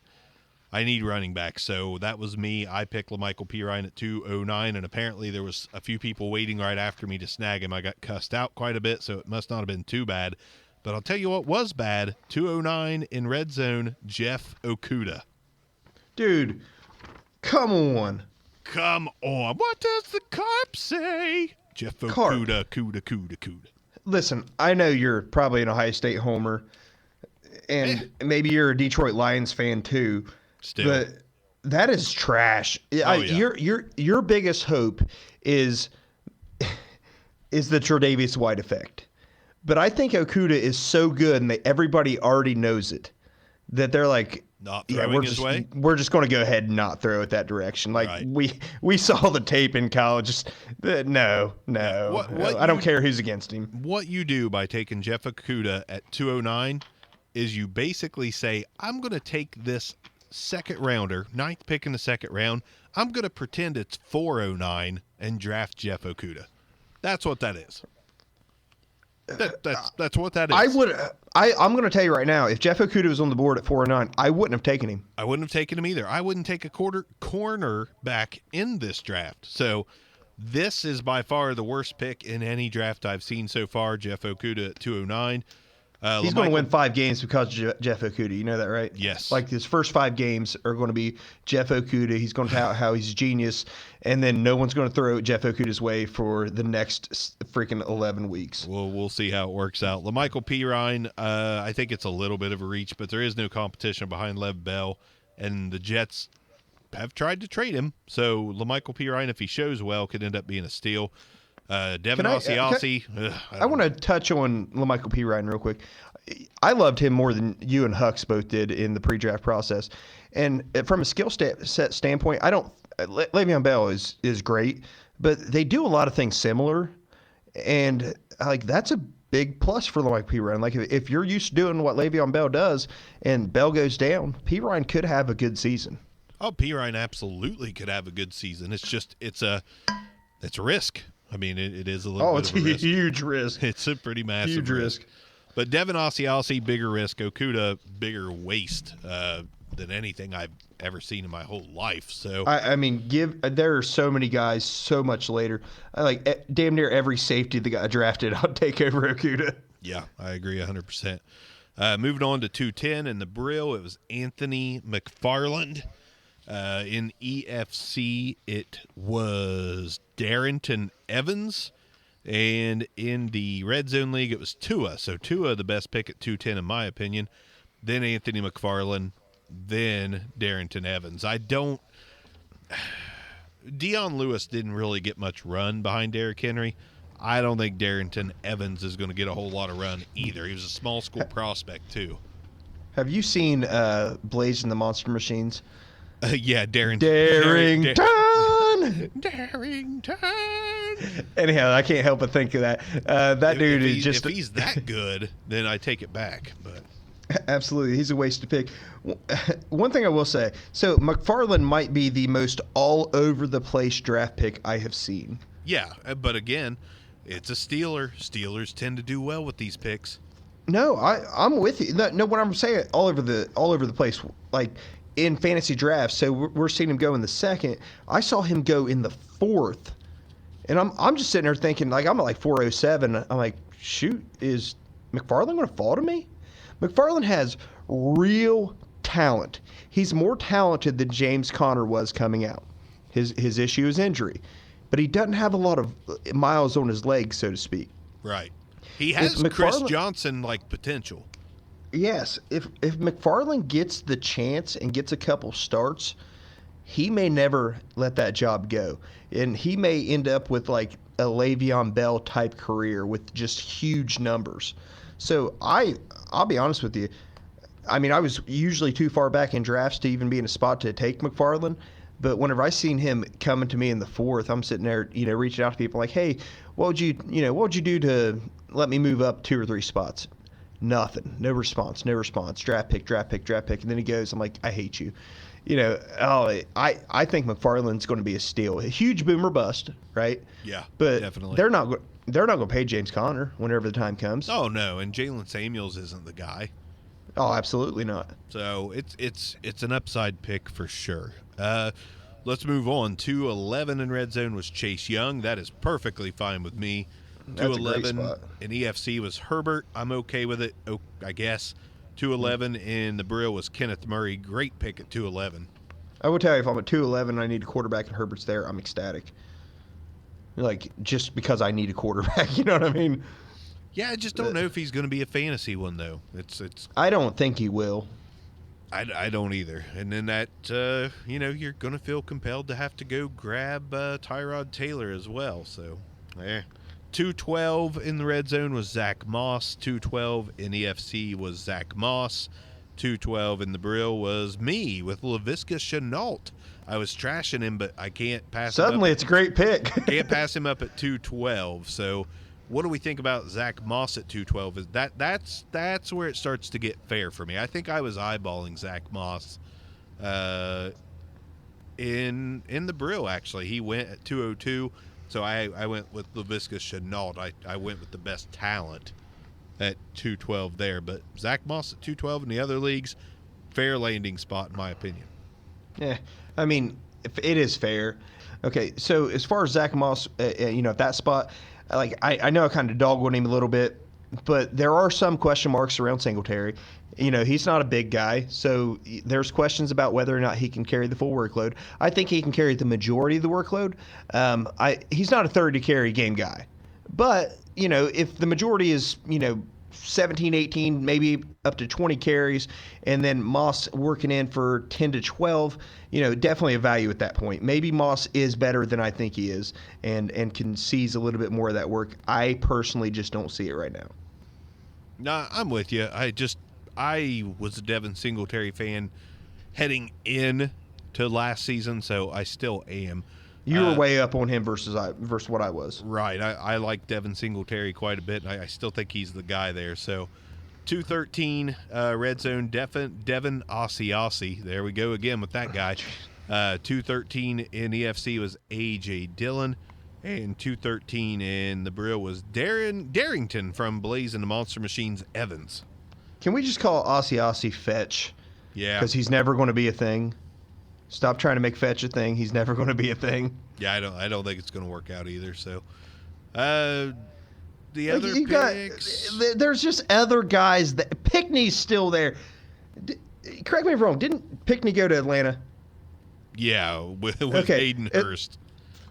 need running back. So that was me. I picked LaMichael Pirine at 209, and apparently there was a few people waiting right after me to snag him. I got cussed out quite a bit, so it must not have been too bad. But I'll tell you what was bad. 209 in red zone, Jeff Okudah. Dude, come on. Come on. What does the carp say? Jeff Okudah, Kuda. Listen, I know you're probably an Ohio State homer, and maybe you're a Detroit Lions fan too. Still. But that is trash. Yeah. Your biggest hope is the Tre'Davious White effect. But I think Okuda is so good, and everybody already knows it, that they're like, not throwing his way? We're just going to go ahead and not throw it that direction. Like, right. we saw the tape in college. Just no. I don't care who's against him. What you do by taking Jeff Okuda at 209 is you basically say, I'm going to take this second rounder, 9th pick in the second round. I'm going to pretend it's 409 and draft Jeff Okuda. That's what that is. That's what that is. I'm going to tell you right now, if Jeff Okuda was on the board at 409, I wouldn't have taken him. I wouldn't have taken him either. I wouldn't take a corner back in this draft. So this is by far the worst pick in any draft I've seen so far. Jeff Okuda at 209. He's going to win 5 games because of Jeff Okuda. You know that, right? Yes. Like his first 5 games are going to be Jeff Okuda. He's going to tout how he's a genius, and then no one's going to throw Jeff Okuda's way for the next freaking 11 weeks. Well, we'll see how it works out. LaMichael Pirine, I think it's a little bit of a reach, but there is no competition behind Lev Bell, and the Jets have tried to trade him. So LaMichael Pirine, if he shows well, could end up being a steal. Devin Asiasi. I want to touch on LaMichael Pirine real quick. I loved him more than you and Hux both did in the pre-draft process. And from a skill set standpoint, Le'Veon Bell is great, but they do a lot of things similar. And like that's a big plus for LaMichael Pirine. Like if you're used to doing what Le'Veon Bell does and Bell goes down, Pirine could have a good season. Oh, Pirine absolutely could have a good season. It's just it's a risk. I mean, it is a little bit of a risk. Huge risk. It's a pretty massive huge risk. But Devin Asiasi, bigger risk. Okuda, bigger waste than anything I've ever seen in my whole life. So I mean, there are so many guys so much later. Like damn near every safety that got drafted, I'll take over Okuda. Yeah, I agree 100%. Moving on to 210 in the Brill, it was Anthony McFarland. In EFC, it was Darrington Evans. And in the Red Zone League, it was Tua. So Tua, the best pick at 210, in my opinion. Then Anthony McFarland. Then Darrington Evans. Deion Lewis didn't really get much run behind Derrick Henry. I don't think Darrington Evans is going to get a whole lot of run either. He was a small school prospect, too. Have you seen Blazing the Monster Machines? Yeah, Darrington. Anyhow, I can't help but think of that. Dude is just. If he's that good, then I take it back. But absolutely, he's a wasted pick. One thing I will say: so McFarland might be the most all over the place draft pick I have seen. Yeah, but again, it's a Steeler. Steelers tend to do well with these picks. No, I'm with you. No, what I'm saying, all over the place, like. In fantasy drafts, so we're seeing him go in the second. I saw him go in the 4th, and I'm just sitting there thinking, like, I'm at like 407. I'm like, shoot, is McFarland going to fall to me? McFarland has real talent. He's more talented than James Conner was coming out. His issue is injury, but he doesn't have a lot of miles on his legs, so to speak. Right. He has Chris Johnson like potential. Yes, if McFarland gets the chance and gets a couple starts, he may never let that job go. And he may end up with like a Le'Veon Bell type career with just huge numbers. So I'll be honest with you. I mean, I was usually too far back in drafts to even be in a spot to take McFarland. But whenever I seen him coming to me in the 4th, I'm sitting there, reaching out to people like, hey, what would you do to let me move up 2 or 3 spots? Nothing. No response. Draft pick. And then he goes, I'm like, I hate you. I think McFarland's going to be a steal. A huge boomer bust, right? Yeah, but definitely. They're not going to pay James Conner whenever the time comes. Oh, no, and Jalen Samuels isn't the guy. Oh, absolutely not. So it's an upside pick for sure. Let's move on. 211 in red zone was Chase Young. That is perfectly fine with me. 211 in EFC was Herbert. I'm okay with it, I guess. 211 in the Brill was Kenneth Murray. Great pick at 211. I will tell you, if I'm at 211 and I need a quarterback and Herbert's there, I'm ecstatic. Like, just because I need a quarterback, you know what I mean? Yeah, I just don't know if he's going to be a fantasy one, though. It's. I don't think he will. I don't either. And then that, you're going to feel compelled to have to go grab Tyrod Taylor as well. So, 212 in the red zone was Zach Moss. 212 in EFC was Zach Moss. 212 in the Brill was me with LaVisca Chenault. I was trashing him, but I can't pass him up. Suddenly, it's a great pick. Can't pass him up at 212. So, what do we think about Zach Moss at 212? Is that's where it starts to get fair for me. I think I was eyeballing Zach Moss in the Brill, actually. He went at 202, so I went with LaVisca Chenault. I went with the best talent at 212 there. But Zach Moss at 212 in the other leagues, fair landing spot in my opinion. Yeah, I mean, if it is fair. Okay, so as far as Zach Moss, at that spot, I know I kind of dogwood him a little bit, but there are some question marks around Singletary. He's not a big guy, so there's questions about whether or not he can carry the full workload. I think he can carry the majority of the workload. He's not a 30-carry game guy, but if the majority is 17, 18, maybe up to 20 carries, and then Moss working in for 10 to 12, definitely a value at that point. Maybe Moss is better than I think he is and can seize a little bit more of that work. I personally just don't see it right now. Nah, I'm with you. I was a Devin Singletary fan heading in to last season, so I still am. You were way up on him versus what I was. Right. I like Devin Singletary quite a bit. I still think he's the guy there. So 213 red zone, Devin Aussie. There we go again with that guy. 213 in EFC was A.J. Dillon. And 213 in the Brill was Darrington from Blaze and the Monster Machines Evans. Can we just call Aussie Fetch? Yeah. Because he's never going to be a thing. Stop trying to make Fetch a thing. He's never going to be a thing. Yeah, I don't think it's going to work out either. So, the other picks. There's just other guys. Pickney's still there. Correct me if I'm wrong. Didn't Pickney go to Atlanta? Yeah, with Hayden Hurst.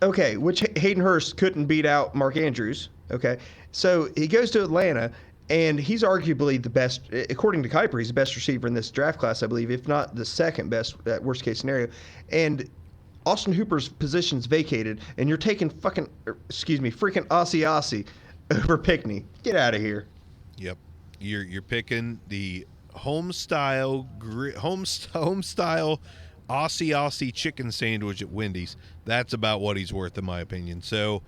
Okay, which Hayden Hurst couldn't beat out Mark Andrews. Okay, so he goes to Atlanta. And he's arguably the best, according to Kuiper, he's the best receiver in this draft class, I believe, if not the second best at worst case scenario. And Austin Hooper's position's vacated, and you're taking freaking Aussie over Pickney. Get out of here. Yep, you're picking the home style Aussie chicken sandwich at Wendy's. That's about what he's worth, in my opinion. So.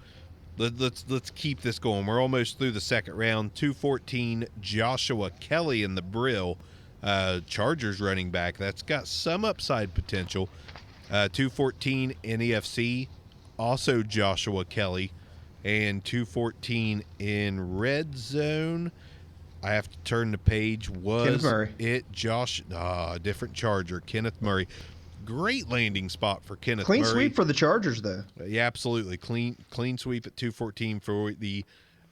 Let's keep this going. We're almost through the second round. 214, Joshua Kelly in the Brill, Chargers running back. That's got some upside potential. 214 in EFC, also Joshua Kelly, and 214 in red zone. I have to turn the page. Was it different Charger, Kenneth Murray. Great landing spot for Kenneth Murray. Clean sweep for the Chargers, though. Yeah, absolutely. Clean sweep at 214 for the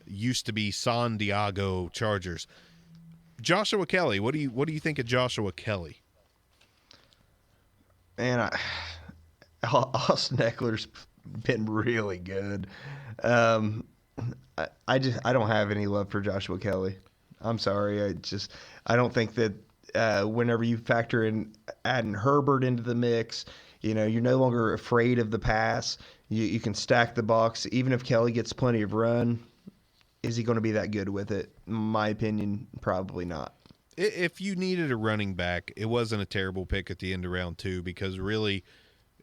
used to be San Diego Chargers. Joshua Kelly, what do you think of Joshua Kelly? Man, Austin Eckler's been really good. I don't have any love for Joshua Kelly. I'm sorry. I don't think that whenever you factor in adding Herbert into the mix, you're no longer afraid of the pass. You can stack the box. Even if Kelly gets plenty of run, is he going to be that good with it? In my opinion, probably not. If you needed a running back, it wasn't a terrible pick at the end of round 2 because really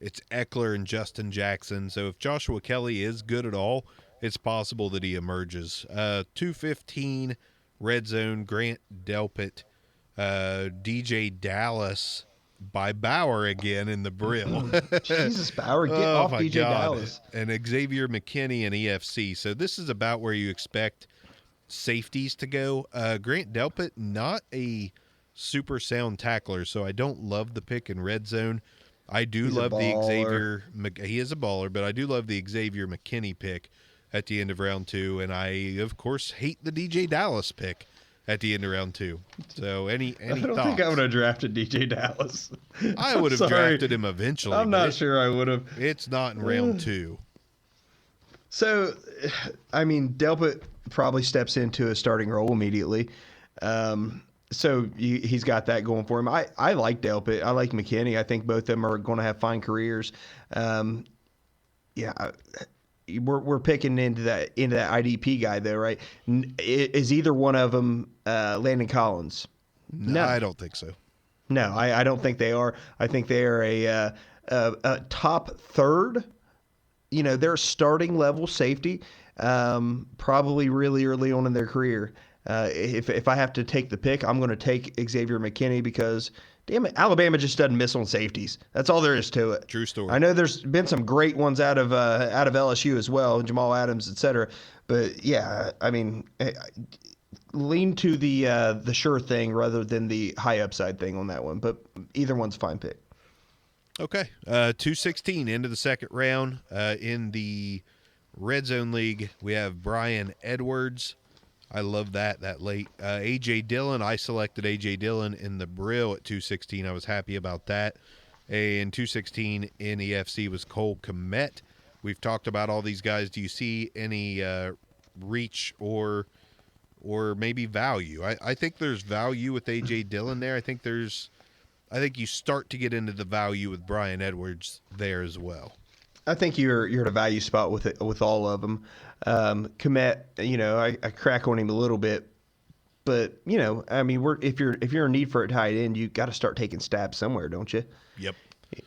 it's Eckler and Justin Jackson. So if Joshua Kelly is good at all, it's possible that he emerges. 215 red zone, Grant Delpit. DJ Dallas by Bauer again in the Brill. Jesus, Bauer, get off DJ Dallas. And Xavier McKinney in EFC. So this is about where you expect safeties to go. Grant Delpit, not a super sound tackler, so I don't love the pick in red zone. I do love the Xavier. He is a baller, but I do love the Xavier McKinney pick at the end of round 2, and I, of course, hate the DJ Dallas pick at the end of round 2. So any I don't thoughts? think I would have drafted DJ Dallas. I would have drafted him eventually. I'm not sure I would have. It's not in round 2. So, I mean, Delpit probably steps into a starting role immediately. He's got that going for him. I like Delpit. I like McKinney. I think both of them are going to have fine careers. Yeah, we're picking into that IDP guy though, right? Is either one of them Landon Collins? No, I don't think so. No, I don't think they are. I think they are a top third. They're a starting level safety, probably really early on in their career. If I have to take the pick, I'm going to take Xavier McKinney because, damn it, Alabama just doesn't miss on safeties. That's all there is to it. True story. I know there's been some great ones out of LSU as well, Jamal Adams, et cetera. But yeah, I mean, lean to the sure thing rather than the high upside thing on that one. But either one's a fine pick. Okay, 216 into the second round. In the Red Zone League, we have Brian Edwards. I love that late. A.J. Dillon, I selected A.J. Dillon in the Brill at 216. I was happy about that. And 216 in EFC was Cole Kmet. We've talked about all these guys. Do you see any reach or maybe value? I think there's value with A.J. Dillon there. I think you start to get into the value with Brian Edwards there as well. I think you're at a value spot with all of them. Kmet, I crack on him a little bit, but I mean, if you're in need for a tight end, you got to start taking stabs somewhere, don't you? Yep.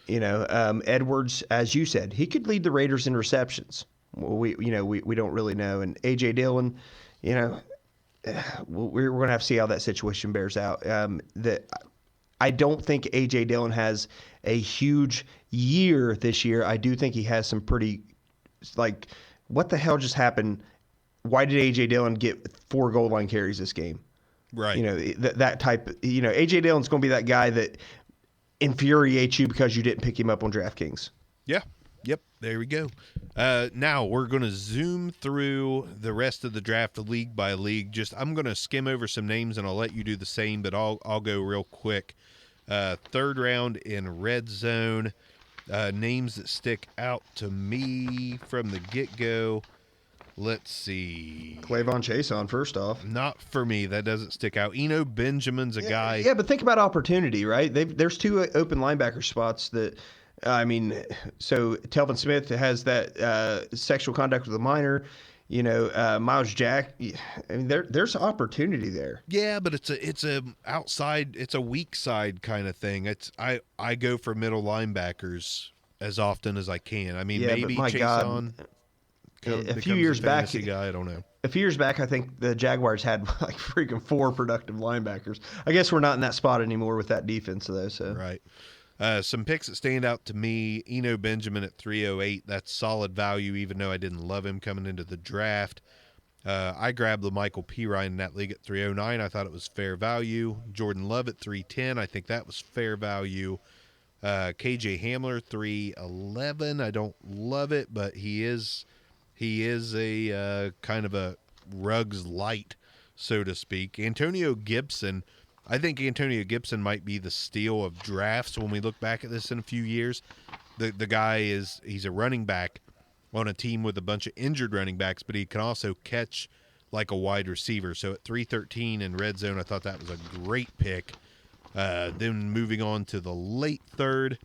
Edwards, as you said, he could lead the Raiders in receptions. We don't really know, and AJ Dillon, we're gonna have to see how that situation bears out. I don't think A.J. Dillon has a huge year this year. I do think he has some pretty, what the hell just happened? Why did A.J. Dillon get 4 goal line carries this game? Right. That type, A.J. Dillon's going to be that guy that infuriates you because you didn't pick him up on DraftKings. Yeah. Yep. There we go. Now we're going to zoom through the rest of the draft league by league. I'm going to skim over some names and I'll let you do the same, but I'll go real quick. Third round in Red Zone. Names that stick out to me from the get-go. Let's see. Clavon Chason, first off. Not for me. That doesn't stick out. Eno Benjamin's a guy. Yeah, but think about opportunity, right? There's 2 open linebacker spots that, so Telvin Smith has that sexual conduct with a minor. Miles Jack. I mean, there's opportunity there. Yeah, but it's a outside, it's a weak side kind of thing. I go for middle linebackers as often as I can. I mean, maybe Chason. A few years back, guy, I don't know. A few years back, I think the Jaguars had like freaking 4 productive linebackers. I guess we're not in that spot anymore with that defense, though. So right. Some picks that stand out to me, Eno Benjamin at 308. That's solid value, even though I didn't love him coming into the draft. I grabbed LaMichael Pirine in that league at 309. I thought it was fair value. Jordan Love at 310. I think that was fair value. KJ Hamler, 311. I don't love it, but he is a kind of a Ruggs light, so to speak. Antonio Gibson. I think Antonio Gibson might be the steal of drafts when we look back at this in a few years. The guy he's a running back on a team with a bunch of injured running backs, but he can also catch like a wide receiver. So at 313 in red zone, I thought that was a great pick. Then moving on to the late third,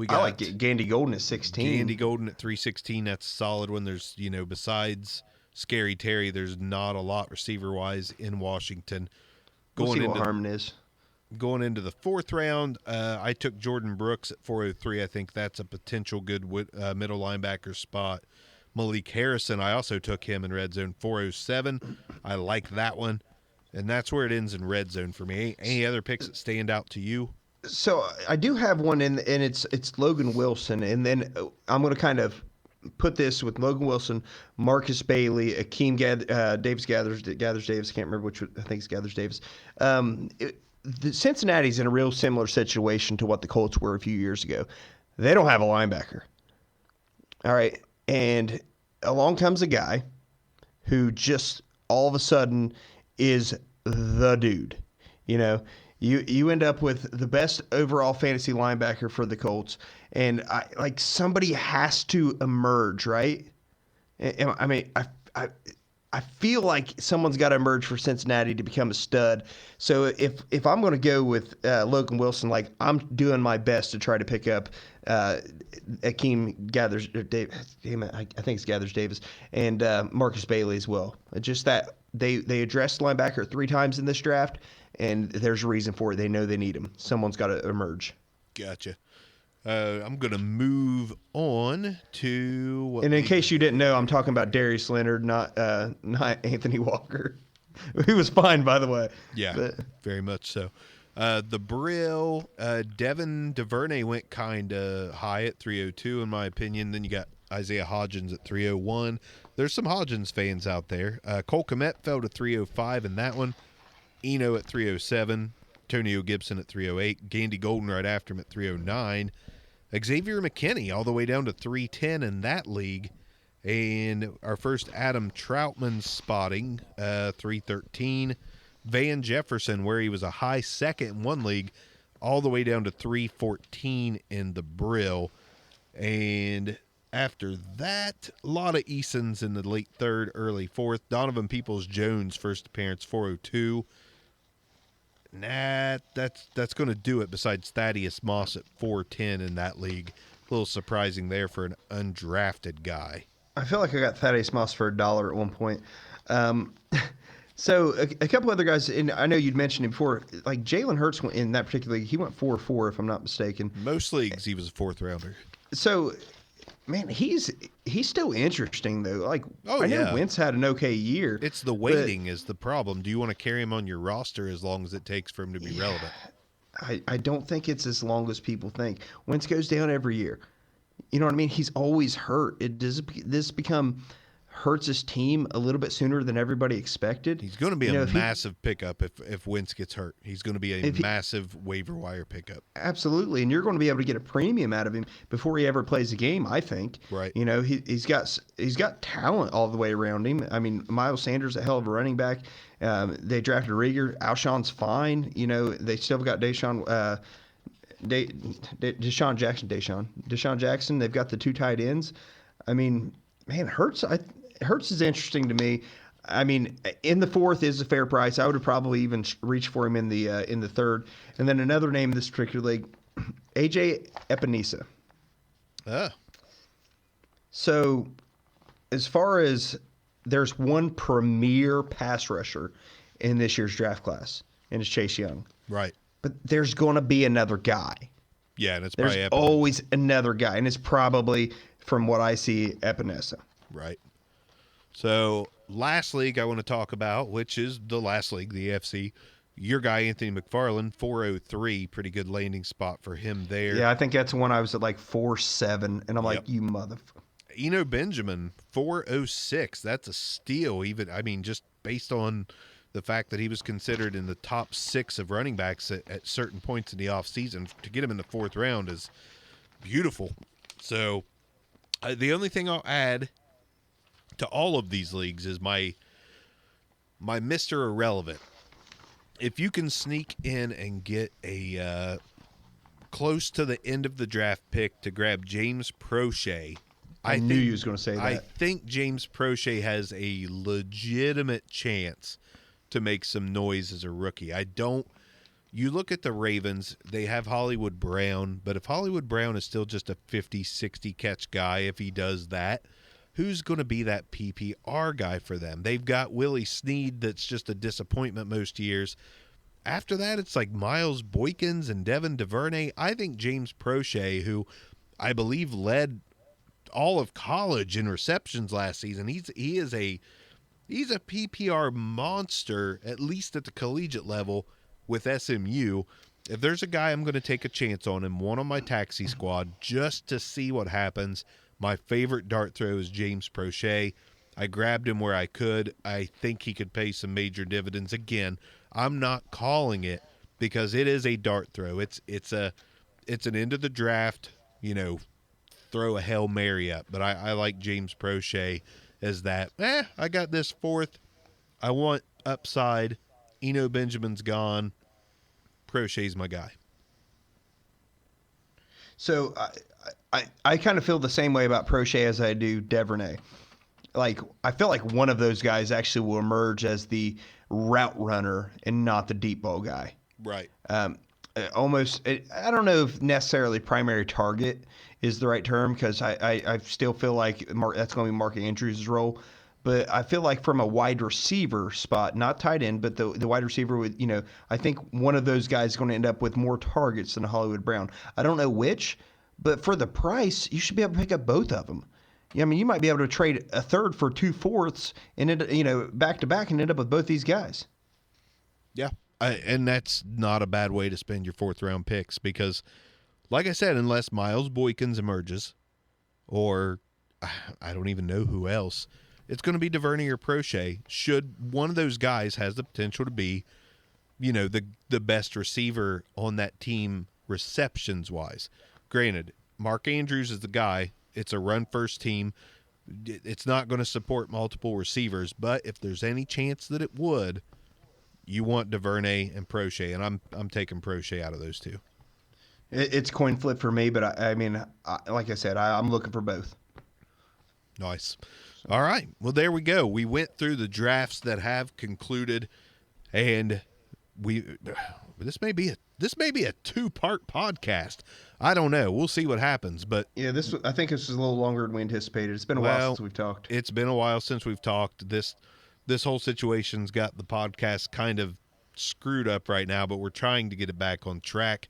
I like Gandy Golden at 16. Gandy Golden at 316. That's a solid one. There's, besides Scary Terry, there's not a lot receiver-wise in Washington. We'll see what Harmon is. Going into the fourth round, I took Jordan Brooks at 403. I think that's a potential good middle linebacker spot. Malik Harrison, I also took him in red zone, 407. I like that one. And that's where it ends in red zone for me. Any other picks that stand out to you? So I do have one, and it's Logan Wilson. And then I'm going to kind of put this with Logan Wilson, Marcus Bailey, Akeem Davis Gathers Davis. I can't remember which. I think it's Gathers Davis. The Cincinnati's in a real similar situation to what the Colts were a few years ago. They don't have a linebacker. All right, and along comes a guy who just all of a sudden is the dude. You end up with the best overall fantasy linebacker for the Colts, and somebody has to emerge, right? I mean, I feel like someone's got to emerge for Cincinnati to become a stud. So if I'm going to go with Logan Wilson, like I'm doing my best to try to pick up Akeem Gathers, damn it, I think it's Gathers Davis, and Marcus Bailey as well. Just that they addressed linebacker 3 times in this draft, and there's a reason for it. They know they need him. Someone's got to emerge. Gotcha. I'm going to move on to... And in case you didn't know, I'm talking about Darius Leonard, not Anthony Walker. He was fine, by the way. Yeah, very much so. The Brill, Devin DuVernay went kind of high at 302, in my opinion. Then you got Isaiah Hodgins at 301. There's some Hodgins fans out there. Cole Kmet fell to 305 in that one. Eno at 307. Antonio Gibson at 308. Gandy Golden right after him at 309. Xavier McKinney all the way down to 310 in that league. And our first Adam Troutman spotting, 313. Van Jefferson, where he was a high second in one league, all the way down to 314 in the Brill. And after that, a lot of Easons in the late third, early fourth. Donovan Peoples-Jones, first appearance, 402. Nah, that's going to do it besides Thaddeus Moss at 410 in that league. A little surprising there for an undrafted guy. I feel like I got Thaddeus Moss for $1 at one point. So a couple other guys, and I know you'd mentioned him before, like Jalen Hurts in that particular league, he went 4-4 if I'm not mistaken. Most leagues he was a fourth rounder. So, man, he's still interesting though. Like I know Wentz had an okay year. It's the waiting is the problem. Do you want to carry him on your roster as long as it takes for him to be relevant? I don't think it's as long as people think. Wentz goes down every year. You know what I mean? He's always hurt. Does this become Hurts' team a little bit sooner than everybody expected? He's going to be a massive pickup if Wentz gets hurt. He's going to be a massive waiver wire pickup. Absolutely, and you're going to be able to get a premium out of him before he ever plays a game, I think. Right. You know, he's got talent all the way around him. I mean, Miles Sanders, a hell of a running back. They drafted Rieger. Alshon's fine. You know, they still got Deshaun Jackson. They've got the 2 tight ends. I mean, man, Hurts is interesting to me. I mean, in the 4th is a fair price. I would have probably even reached for him in the 3rd. And then another name in this particular league, AJ Epinesa. So, as far as there's one premier pass rusher in this year's draft class, and it's Chase Young. Right. But there's going to be another guy. Yeah, and it's there's probably always another guy, and it's probably, from what I see, Epinesa. Right. So, last league I want to talk about, which is the last league, the AFC. Your guy, Anthony McFarland, 403. Pretty good landing spot for him there. Yeah, I think that's when I was at like 4.7, and I'm like, you motherfucker. Eno Benjamin, 406. That's a steal, just based on the fact that he was considered in the top 6 of running backs at certain points in the offseason. To get him in the 4th round is beautiful. So, the only thing I'll add to all of these leagues is my Mr. Irrelevant. If you can sneak in and get a close to the end of the draft pick to grab James Prochet, I knew you was going to say that. I think James Prochet has a legitimate chance to make some noise as a rookie. You look at the Ravens, they have Hollywood Brown, but if Hollywood Brown is still just a 50, 60 catch guy, if he does that, who's going to be that PPR guy for them? They've got Willie Snead that's just a disappointment most years. After that, it's like Miles Boykins and Devin DuVernay. I think James Prochet, who I believe led all of college in receptions last season, he's a PPR monster, at least at the collegiate level with SMU. If there's a guy I'm going to take a chance on and one on my taxi squad just to see what happens, my favorite dart throw is James Prochet. I grabbed him where I could. I think he could pay some major dividends. Again, I'm not calling it because it is a dart throw. It's an end of the draft, throw a Hail Mary up. But I like James Prochet as that. I got this 4th. I want upside. Eno Benjamin's gone. Prochet's my guy. So I kind of feel the same way about Prochet as I do DuVernay. like I feel like one of those guys actually will emerge as the route runner and not the deep ball guy. Right. I don't know if necessarily primary target is the right term, because I still feel like that's going to be Mark Andrews' role. But I feel like from a wide receiver spot, not tight end, but the wide receiver with, I think one of those guys is going to end up with more targets than Hollywood Brown. I don't know which, but for the price, you should be able to pick up both of them. I mean, you might be able to trade a third for 2/4 and back to back and end up with both these guys. Yeah. And that's not a bad way to spend your 4th-round picks because, like I said, unless Miles Boykins emerges, or I don't even know who else, it's going to be DuVernay or Prochet. Should one of those guys has the potential to be, the best receiver on that team receptions-wise. Granted, Mark Andrews is the guy. It's a run-first team. It's not going to support multiple receivers, but if there's any chance that it would, you want DuVernay and Prochet, and I'm taking Prochet out of those two. It's coin flip for me, but I mean, like I said, I'm looking for both. Nice. All right. Well, there we go. We went through the drafts that have concluded, and this may be a 2-part podcast. I don't know. We'll see what happens, but yeah, I think this is a little longer than we anticipated. It's been a while since we've talked. It's been a while since we've talked. This whole situation's got the podcast kind of screwed up right now, but we're trying to get it back on track.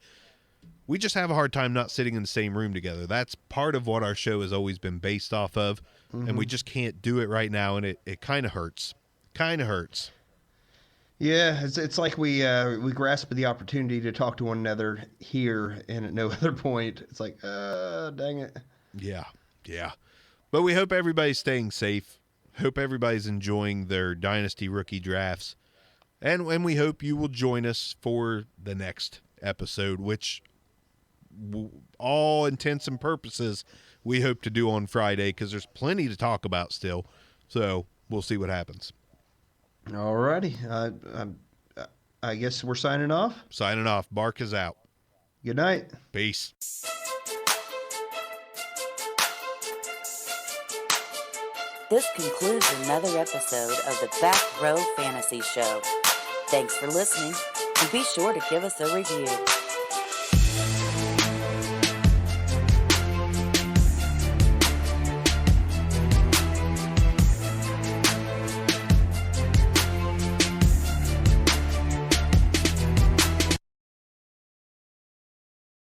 We just have a hard time not sitting in the same room together. That's part of what our show has always been based off of, and we just can't do it right now, and it kind of hurts. Yeah, it's like we grasp the opportunity to talk to one another here, and at no other point. It's like, dang it. Yeah. But we hope everybody's staying safe. Hope everybody's enjoying their Dynasty rookie drafts. And we hope you will join us for the next episode, which all intents and purposes we hope to do on Friday because there's plenty to talk about still. So we'll see what happens. All righty. I guess we're signing off. Signing off. Bark is out. Good night. Peace. This concludes another episode of the Back Row Fantasy Show. Thanks for listening, and be sure to give us a review.